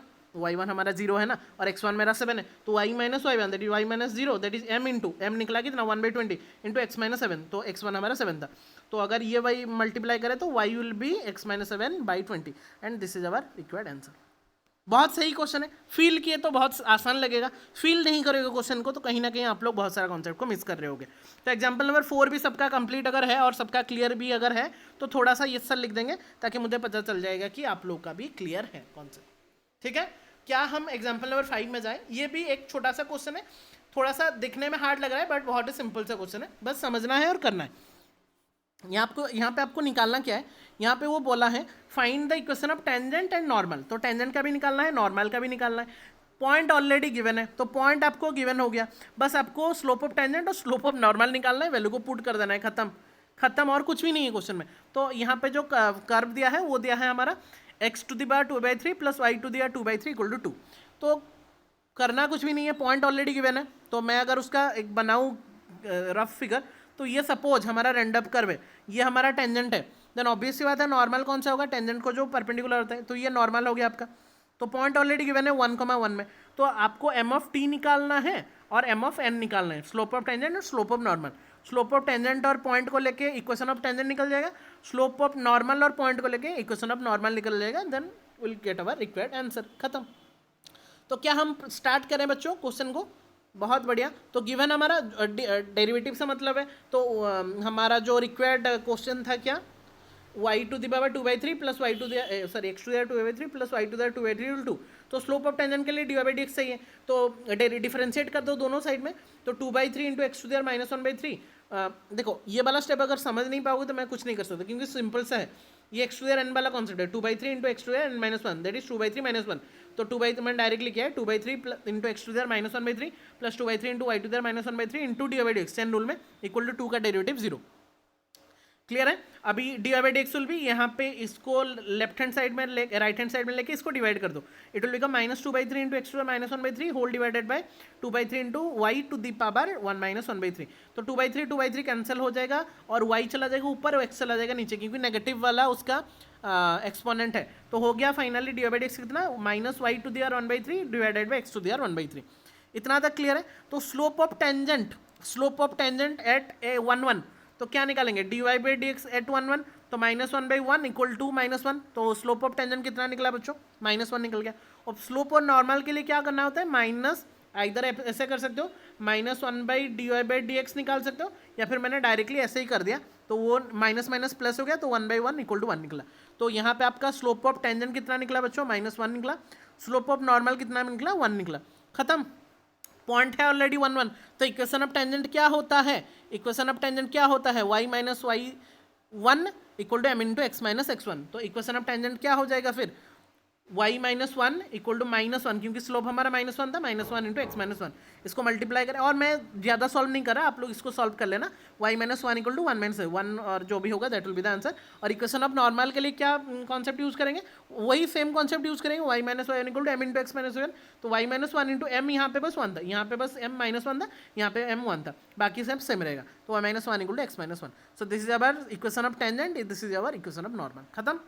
हमारा 0 है ना, और x1 मेरा 7 है, तो y minus y1 that is y minus 0 that is m into m निकला कितना? 1/20 इंटू एक्स माइनस 7, तो x1 हमारा 7 था। तो अगर ये y मल्टीप्लाई करें तो y will be x minus 7/20 and this is our required answer. बहुत सही क्वेश्चन है। फील किए तो बहुत आसान लगेगा, फील नहीं करोगे क्वेश्चन को तो कहीं ना कहीं आप लोग बहुत सारा कॉन्सेप्ट को मिस कर रहे होगे। तो एग्जांपल नंबर 4 भी सबका कंप्लीट अगर है और सबका क्लियर भी अगर है तो थोड़ा सा यस सर लिख देंगे, ताकि मुझे पता चल जाएगा कि आप लोग का भी क्लियर है कॉन्सेप्ट। ठीक है, क्या हम एग्जाम्पल नंबर 5 में जाएँ? ये भी एक छोटा सा क्वेश्चन है, थोड़ा सा दिखने में हार्ड लग रहा है बट बहुत ही सिंपल सा क्वेश्चन है, बस समझना है और करना है। यहाँ पे आपको निकालना क्या है? यहाँ पे वो बोला है find the equation of tangent and normal. तो टेंजेंट का भी निकालना है, नॉर्मल का भी निकालना है। पॉइंट ऑलरेडी गिवन है, तो पॉइंट आपको गिवन हो गया, बस आपको स्लोप ऑफ टेंजेंट और स्लोप ऑफ नॉर्मल निकालना है, वैल्यू को पुट कर देना है, खत्म। खत्म, और कुछ भी नहीं है क्वेश्चन में। तो यहाँ पे जो कर्व दिया है वो दिया है हमारा x to the power 2/3 plus y to the power 2/3 इक्वल टू 2। तो करना कुछ भी नहीं है, पॉइंट ऑलरेडी गिवन है। तो मैं अगर उसका एक बनाऊँ रफ फिगर, तो ये सपोज हमारा रेंडअप कर्व है, ये हमारा टेंजेंट है, देन ऑब्वियस सी बात है नॉर्मल कौन सा होगा, टेंजेंट को जो परपेंडिकुलर होता है, तो ये नॉर्मल हो गया आपका। तो पॉइंट ऑलरेडी गिवन है 1,1 में, तो आपको एम ऑफ टी निकालना है और एम ऑफ एन निकालना है, स्लोप ऑफ टेंजेंट और slope of normal. Slope of tangent और पॉइंट को लेके इक्वेशन ऑफ टेंजेंट निकल जाएगा, स्लोप ऑफ नॉर्मल और पॉइंट को लेके इक्वेशन ऑफ नॉर्मल निकल जाएगा, then will get our required answer, खत्म। तो क्या हम स्टार्ट करें बच्चों क्वेश्चन को? बहुत बढ़िया। तो गिवन हमारा डेरिवेटिव से मतलब है, तो हमारा जो रिक्वायर्ड क्वेश्चन था क्या, y to the power 2/3 plus y to the sorry x to the 2/3 plus y to the 2/3 2। तो स्लोप ऑफ टेंजेंट के लिए dy/dx चाहिए, तो डिफरेंशिएट कर दो दोनों साइड में, तो 2/3 इंटू एक्स टू द -1/3। देखो ये वाला स्टेप अगर समझ नहीं पाओगे तो मैं कुछ नहीं कर सकता, क्योंकि सिंपल सा है, ये एक्स टू द n वाला कॉन्सेप्ट है, 2/3 into x to the n -1 that is 2/3 -1। तो 2/3 मैंने डायरेक्टली किया है, 2/3 into x to the -1/3 plus 2/3 into y to the -1/3 into dy/dx chain rule में इक्वल टू 2 का डेरिवेटिव 0। क्लियर है? अभी dy/dx विल भी यहाँ पे इसको लेफ्ट हैंड साइड में राइट हैंड साइड में लेके इसको डिवाइड कर दो, it will become -2/3 into x to the -1/3 whole divided by 2/3 into y to the power 1 -1/3। तो 2/3 कैंसिल हो जाएगा और y चला जाएगा ऊपर और x चला जाएगा नीचे, क्योंकि नेगेटिव वाला उसका एक्सपोनेंट है। तो हो गया फाइनली dy/dx कितना, -y to the power 1/3 divided by x to the power 1/3। इतना तक क्लियर है? तो स्लोप ऑफ टेंजेंट एट 1 तो क्या निकालेंगे, dy/dx एट 1 तो -1/1 इक्वल टू -1। तो स्लोप ऑफ टेंजेंट कितना निकला बच्चों, -1 निकल गया। और स्लोप और नॉर्मल के लिए क्या करना होता है, माइनस, इधर ऐसे कर सकते हो, -1/dy/dx निकाल सकते हो, या फिर मैंने डायरेक्टली ऐसे ही कर दिया, तो वो माइनस माइनस प्लस हो गया, तो 1/1 इक्वल टू 1 निकला। तो यहाँ पे आपका स्लोप ऑफ टेंजेंट कितना निकला बच्चों, -1 निकला। स्लोप ऑफ नॉर्मल कितना निकला, 1 निकला, खत्म। पॉइंट है ऑलरेडी 1 तो इक्वेशन ऑफ टेंजेंट क्या होता है, इक्वेशन ऑफ टेंजेंट क्या होता है, y minus y1 equal to m into x minus x1। तो इक्वेशन ऑफ टेंजेंट क्या हो जाएगा फिर, y माइनस 1 इक्वल टू -1, क्योंकि स्लोप हमारा -1 था, -1 इंटू एक्स माइनस 1। इसको मल्टीप्लाई करें, और मैं ज़्यादा सॉल्व नहीं कर रहा, आप लोग इसको सॉल्व कर लेना। y माइनस 1 इक्वल टू 1 और जो भी होगा that will be the answer. और इक्वेशन ऑफ नॉर्मल के लिए क्या कॉन्सेप्ट यूज़ करेंगे, वही सेम कॉन्सेप्ट यूज़ करेंगे, y minus y equal to m into x minus 1। तो y माइनस 1 इंटू m यहाँ पे बस 1 था, यहाँ पे बस m माइनस 1 था, यहाँ पे m 1 था, बाकी सब सेम रहेगा। तो y minus 1 equal to x minus 1। So this is our equation of tangent, this is our equation of normal, खत्म।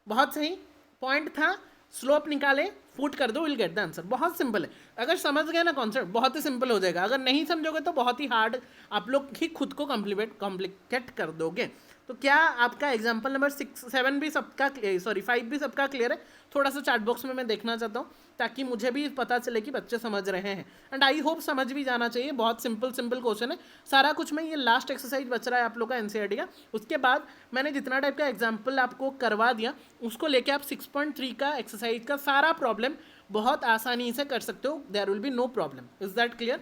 बहुत सही पॉइंट था, स्लोप निकाले, फुट कर दो, विल गेट द आंसर। बहुत सिंपल है, अगर समझ गए ना कॉन्सेप्ट बहुत ही सिंपल हो जाएगा, अगर नहीं समझोगे तो बहुत ही हार्ड आप लोग ही खुद को कॉम्प्लिकेट कर दोगे। तो क्या आपका एग्जाम्पल नंबर 6-7 भी सबका, सॉरी 5 भी सबका क्लियर है? थोड़ा सा चैट बॉक्स में मैं देखना चाहता हूँ, ताकि मुझे भी पता चले कि बच्चे समझ रहे हैं, एंड आई होप समझ भी जाना चाहिए। बहुत सिंपल क्वेश्चन है सारा कुछ में, ये लास्ट एक्सरसाइज बच रहा है आप लोग का एनसीईआरटी का। उसके बाद मैंने जितना टाइप का एग्जाम्पल आपको करवा दिया, उसको लेके आप 6.3 का एक्सरसाइज का सारा प्रॉब्लम बहुत आसानी से कर सकते हो, there will be no problem. Is that clear?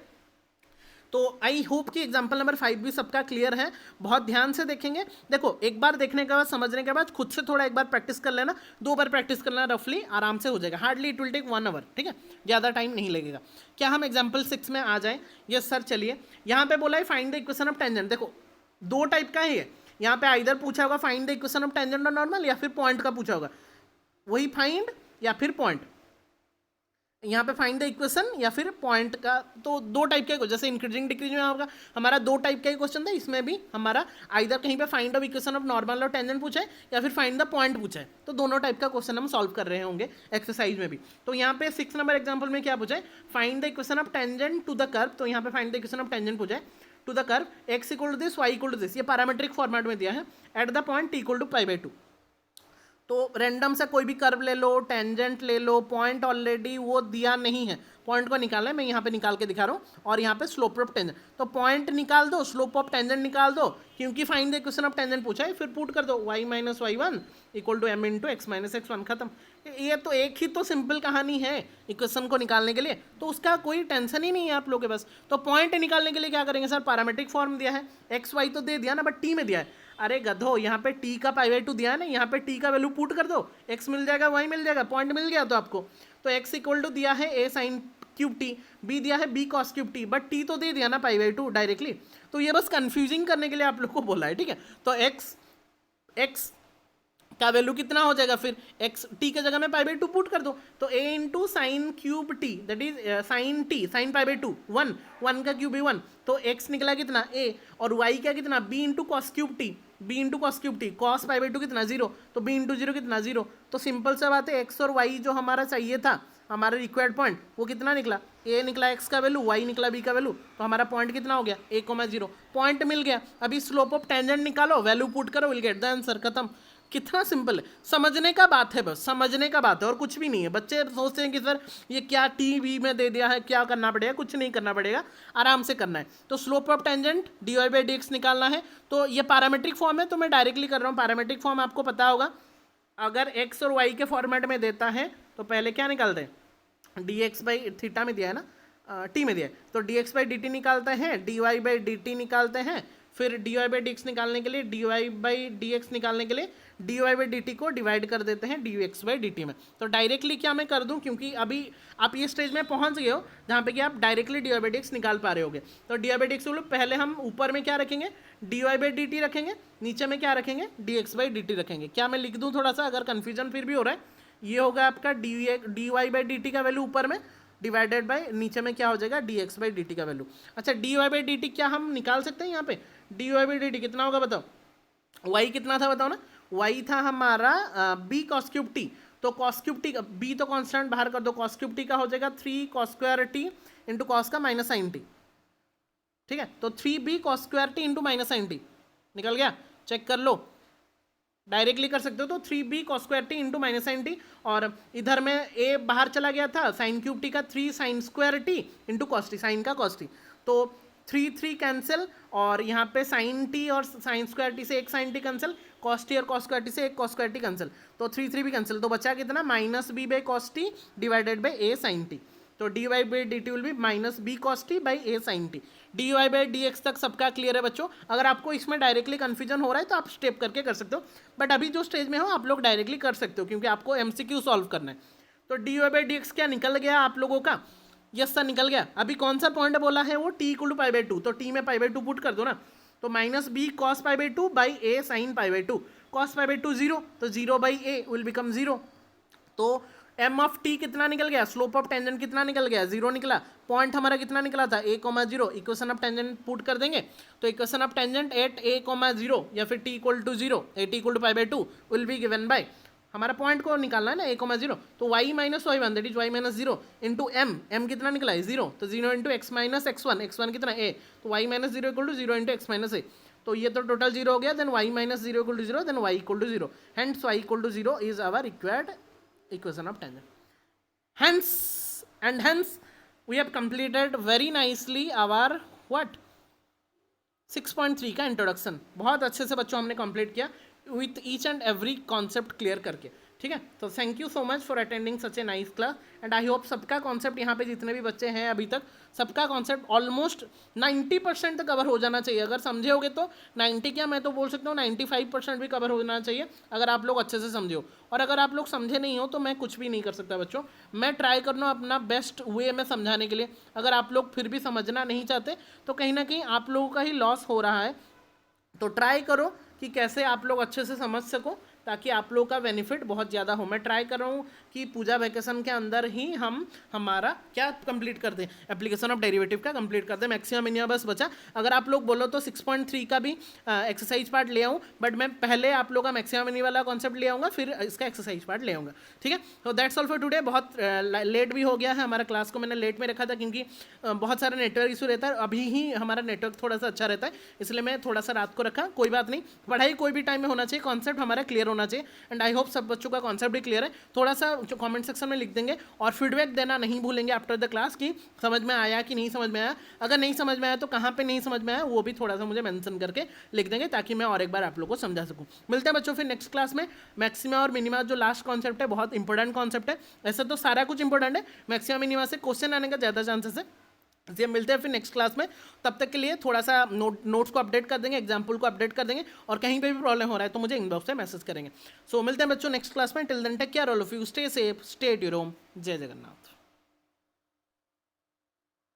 तो आई होप कि एग्जाम्पल नंबर 5 भी सबका क्लियर है। बहुत ध्यान से देखेंगे, देखो एक बार देखने के बाद, समझने के बाद खुद से थोड़ा एक बार प्रैक्टिस कर लेना, 2 बार प्रैक्टिस करना, रफली आराम से हो जाएगा। Hardly it will take 1 hour, ठीक है, ज़्यादा टाइम नहीं लगेगा। क्या हम एग्जाम्पल 6 में आ जाएँ? यस सर, चलिए। यहाँ पे बोला है find the equation of tangent. देखो 2 टाइप का है ये, यहाँ पे आइदर पूछा होगा find the equation of tangent और नॉर्मल, या फिर पॉइंट का पूछा होगा, वही फाइंड या फिर पॉइंट। यहाँ पे फाइंड द इक्वेशन या फिर पॉइंट का, तो 2 टाइप का, जैसे इंक्रीजिंग डिक्रीजिंग में होगा हमारा 2 टाइप का ही क्वेश्चन था, इसमें भी हमारा आइदर कहीं पे find the equation of normal और टेंजेंट पूछा है, या फिर फाइंड द पॉइंट पूछा है। तो दोनों टाइप का क्वेश्चन हम सॉल्व कर रहे होंगे एक्सरसाइज में भी। तो यहाँ पे 6 नंबर एग्जाम्पल में क्या पूछा है, find the equation of tangent to the curve. तो यहाँ पे find the equation of tangent पूछा है to the curve x equal to this, y equal to this, ये पैरामीट्रिक फॉर्मेट में दिया है, at the point t equal to π/2। तो रैंडम से कोई भी कर्व ले लो, टेंजेंट ले लो, पॉइंट ऑलरेडी वो दिया नहीं है, पॉइंट को निकालना है, मैं यहाँ पे निकाल के दिखा रहा हूँ। और यहाँ पे स्लोप ऑफ टेंजेंट, तो पॉइंट निकाल दो, स्लोप ऑफ टेंजेंट निकाल दो, क्योंकि find the equation of tangent पूछा है, फिर पुट कर दो y minus y1 equal to m into x minus x1, खत्म। ये तो एक ही तो सिंपल कहानी है इक्वेशन को निकालने के लिए, तो उसका कोई टेंशन ही नहीं है आप लोगों के पास। तो पॉइंट निकालने के लिए क्या करेंगे सर, पैरामीट्रिक फॉर्म दिया है, एक्स वाई तो दे दिया ना, बट टी में दिया है। अरे गधो, यहाँ पे t का π/2 दिया है ना, यहाँ पे t का वैल्यू पुट कर दो, x मिल जाएगा, y मिल जाएगा, पॉइंट मिल गया तो आपको। तो x इक्वल टू दिया है a sine cube t, b दिया है b cos cube t, but t तो दे दिया ना पाई बाई टू डायरेक्टली, तो ये बस कंफ्यूजिंग करने के लिए आप लोग को बोला है, ठीक है। तो एक्स का वैल्यू कितना हो जाएगा, फिर एक्स टी के जगह में पाई बाई टू पुट कर दो, तो a into sine cube t that is sine t, sine pi by two, one का क्यूब भी 1, तो एक्स निकला कितना ए, और वाई क्या कितना b into cos cube t, b into cos cube t, cos pi by two कितना 0, तो बी इंटू 0 कितना 0, तो सिंपल सा बात है एक्स और वाई जो हमारा चाहिए था, हमारा रिक्वायर्ड पॉइंट वो कितना निकला, ए निकला एक्स का वैल्यू, वाई निकला बी का वैल्यू, तो हमारा पॉइंट कितना हो गया 1,0, पॉइंट मिल गया। अभी स्लोप ऑफ टेंजेंट निकालो, वैल्यू पुट करो, विल गेट द आंसर, खत्म। कितना सिंपल है, समझने का बात है, बस समझने का बात है और कुछ भी नहीं है। बच्चे सोचते हैं कि सर ये क्या टीवी में दे दिया है, क्या करना पड़ेगा, कुछ नहीं करना पड़ेगा, आराम से करना है। तो slope of tangent dy by d x निकालना है, तो ये पैरामीट्रिक फॉर्म है तो मैं डायरेक्टली कर रहा हूँ। पैरामीट्रिक फॉर्म आपको पता होगा, अगर एक्स और वाई के फॉर्मेट में देता है तो पहले क्या निकालते हैं, डी एक्स बाई थीटा में दिया है ना, टी में दिया है, तो d x by d t निकालते हैं, d y by d t निकालते हैं, फिर d y by d x निकालने के लिए, d y by d x निकालने के लिए d y by d t को डिवाइड कर देते हैं d x by d t में। तो डायरेक्टली क्या मैं कर दूं, क्योंकि अभी आप ये स्टेज में पहुंच गए हो जहाँ पे कि आप directly d y by d x निकाल पा रहे होगे। तो d y by d x पहले हम ऊपर में क्या रखेंगे, d y by d t रखेंगे, नीचे में क्या रखेंगे, d x by d t रखेंगे। क्या मैं लिख दूँ थोड़ा सा, अगर कन्फ्यूजन फिर भी हो रहा है, ये होगा आपका d y by d t का वैल्यू ऊपर में डिवाइडेड बाय नीचे में क्या हो जाएगा, d x by d t का वैल्यू। अच्छा d y by d t क्या हम निकाल सकते हैं यहाँ पे, d y by d t कितना होगा बताओ, वाई कितना था बताओ ना, वाई था हमारा बी कॉस क्यूब टी, तो कॉस क्यूब टी बी तो कांस्टेंट बाहर कर दो, कॉस क्यूब टी का हो जाएगा 3 cos square t into cos का माइनस साइन टी, ठीक है। तो 3b cos square t into minus sine t निकल गया, चेक कर लो, डायरेक्टली कर सकते हो। तो 3b cos square t into minus sine t, और इधर में a बाहर चला गया था, साइन क्यूब टी का 3 sine square t into cos t, sine का कॉस टी, तो 3 कैंसिल, और यहाँ पे साइन टी और साइन स्क्वायर टी से एक sine t cancel, cos t और कॉस स्क्वायर टी से एक कॉस स्क्वायर टी कैंसिल, तो 3 भी कैंसिल, तो बचा कितना minus b by cos t divided by a sine t. तो d y by d t will be minus b cos t by a sine t. D y by d x तक सबका clear है बच्चों। अगर आपको इसमें directly confusion हो रहा है तो आप स्टेप करके कर सकते हो, बट अभी जो स्टेज में हो आप लोग डायरेक्टली कर सकते हो क्योंकि आपको एमसीक्यू सॉल्व करना है। तो d y by d x क्या निकल गया आप लोगों का, यस सर निकल गया। अभी कौन सा पॉइंट बोला है वो, t equal to pi by two, तो टी में पाई बाई टू पुट कर दो ना, तो minus b cos pi by two by a sine pi by two, cos pi by two 0, तो 0 बाई ए विल बिकम 0। तो M of T कितना निकल गया, स्लोप ऑफ टेंजेंट कितना निकल गया, 0 निकला। पॉइंट हमारा कितना निकला था, a, 0। Equation of tangent put कर देंगे, तो equation of tangent at a, 0 या फिर t equal to 0, at equal to pi by two will be given by, हमारा पॉइंट को निकालना है ना a, 0, तो y minus y one that is y minus 0 into m कितना निकला है 0, तो 0 इंटू एक्स माइनस x1 कितना a, तो y minus 0 equal to 0 into x minus a, तो ये तो टोटल 0 हो गया, then y minus 0 equal to 0, then y equal to 0, hence y equal to 0 is our required equation of tangent. Hence we have completed very nicely our what 6.3 का introduction. बहुत अच्छे से बच्चों हमने कंप्लीट किया with each and every concept clear करके, ठीक है। तो thank you so much for attending such a nice class and I hope सबका कॉन्सेप्ट यहाँ पे जितने भी बच्चे हैं अभी तक सबका कॉन्सेप्ट ऑलमोस्ट 90% तक कवर हो जाना चाहिए। अगर समझे होगे तो 90 क्या मैं तो बोल सकता हूँ 95% भी कवर होना चाहिए अगर आप लोग अच्छे से समझे हो। और अगर आप लोग समझे नहीं हो तो मैं कुछ भी नहीं कर सकता बच्चों, मैं ट्राई कर रहा हूँ अपना बेस्ट वे में समझाने के लिए। अगर आप लोग फिर भी समझना नहीं चाहते तो कहीं ना कहीं आप लोगों का ही लॉस हो रहा है। तो ट्राई करो कि कैसे आप लोग अच्छे से समझ सको ताकि आप लोगों का बेनिफिट बहुत ज़्यादा हो। मैं ट्राई कर रहा हूँ कि पूजा वैकेशन के अंदर ही हम हमारा क्या कंप्लीट कर दें, एप्लीकेशन ऑफ डेरिवेटिव का कंप्लीट कर दें। मैक्सिमम मिनिमम बस बचा। अगर आप लोग बोलो तो 6.3 का भी एक्सरसाइज पार्ट ले आऊँ, बट मैं पहले आप लोग का मैक्सिमम मिनिमम वाला कॉन्सेप्ट ले आऊँगा फिर इसका एक्सरसाइज पार्ट ले आऊँगा, ठीक है। तो दैट्स ऑल फॉर टुडे। बहुत लेट भी हो गया है, हमारा क्लास को मैंने लेट में रखा था क्योंकि बहुत सारा नेटवर्क इशू रहता है। अभी ही हमारा नेटवर्क थोड़ा सा अच्छा रहता है इसलिए मैं थोड़ा सा रात को रखा। कोई बात नहीं, पढ़ाई कोई भी टाइम में होना चाहिए, कॉन्सेप्ट हमारा क्लियर होना चाहिए एंड आई होप सब बच्चों का कॉन्सेप्ट भी क्लियर है। थोड़ा सा कमेंट सेक्शन में लिख देंगे और फीडबैक देना नहीं भूलेंगे आफ्टर द क्लास कि समझ में आया कि नहीं समझ में आया। अगर नहीं समझ में आया तो कहाँ पे नहीं समझ में आया वो भी थोड़ा सा मुझे मेंशन करके लिख देंगे ताकि मैं और एक बार आप लोगों को समझा सकूँ। मिलते हैं बच्चों फिर नेक्स्ट क्लास में। मैक्सिमा और मिनिमा जो लास्ट कॉन्सेप्ट है बहुत इंपॉर्टेंट कॉन्सेप्ट है। ऐसे तो सारा कुछ इंपॉर्टेंट है, मैक्सिमा मिनिमा से क्वेश्चन आने का ज़्यादा चांसेस है। इसलिए मिलते हैं फिर नेक्स्ट क्लास में। तब तक के लिए थोड़ा सा नोट्स को अपडेट कर देंगे, एग्जाम्पल को अपडेट कर देंगे और कहीं पे भी प्रॉब्लम हो रहा है तो मुझे इनबॉक्स में मैसेज करेंगे। सो मिलते हैं बच्चों नेक्स्ट क्लास में। Till then take care all of you, stay safe, stay at your home. जय जगन्नाथ।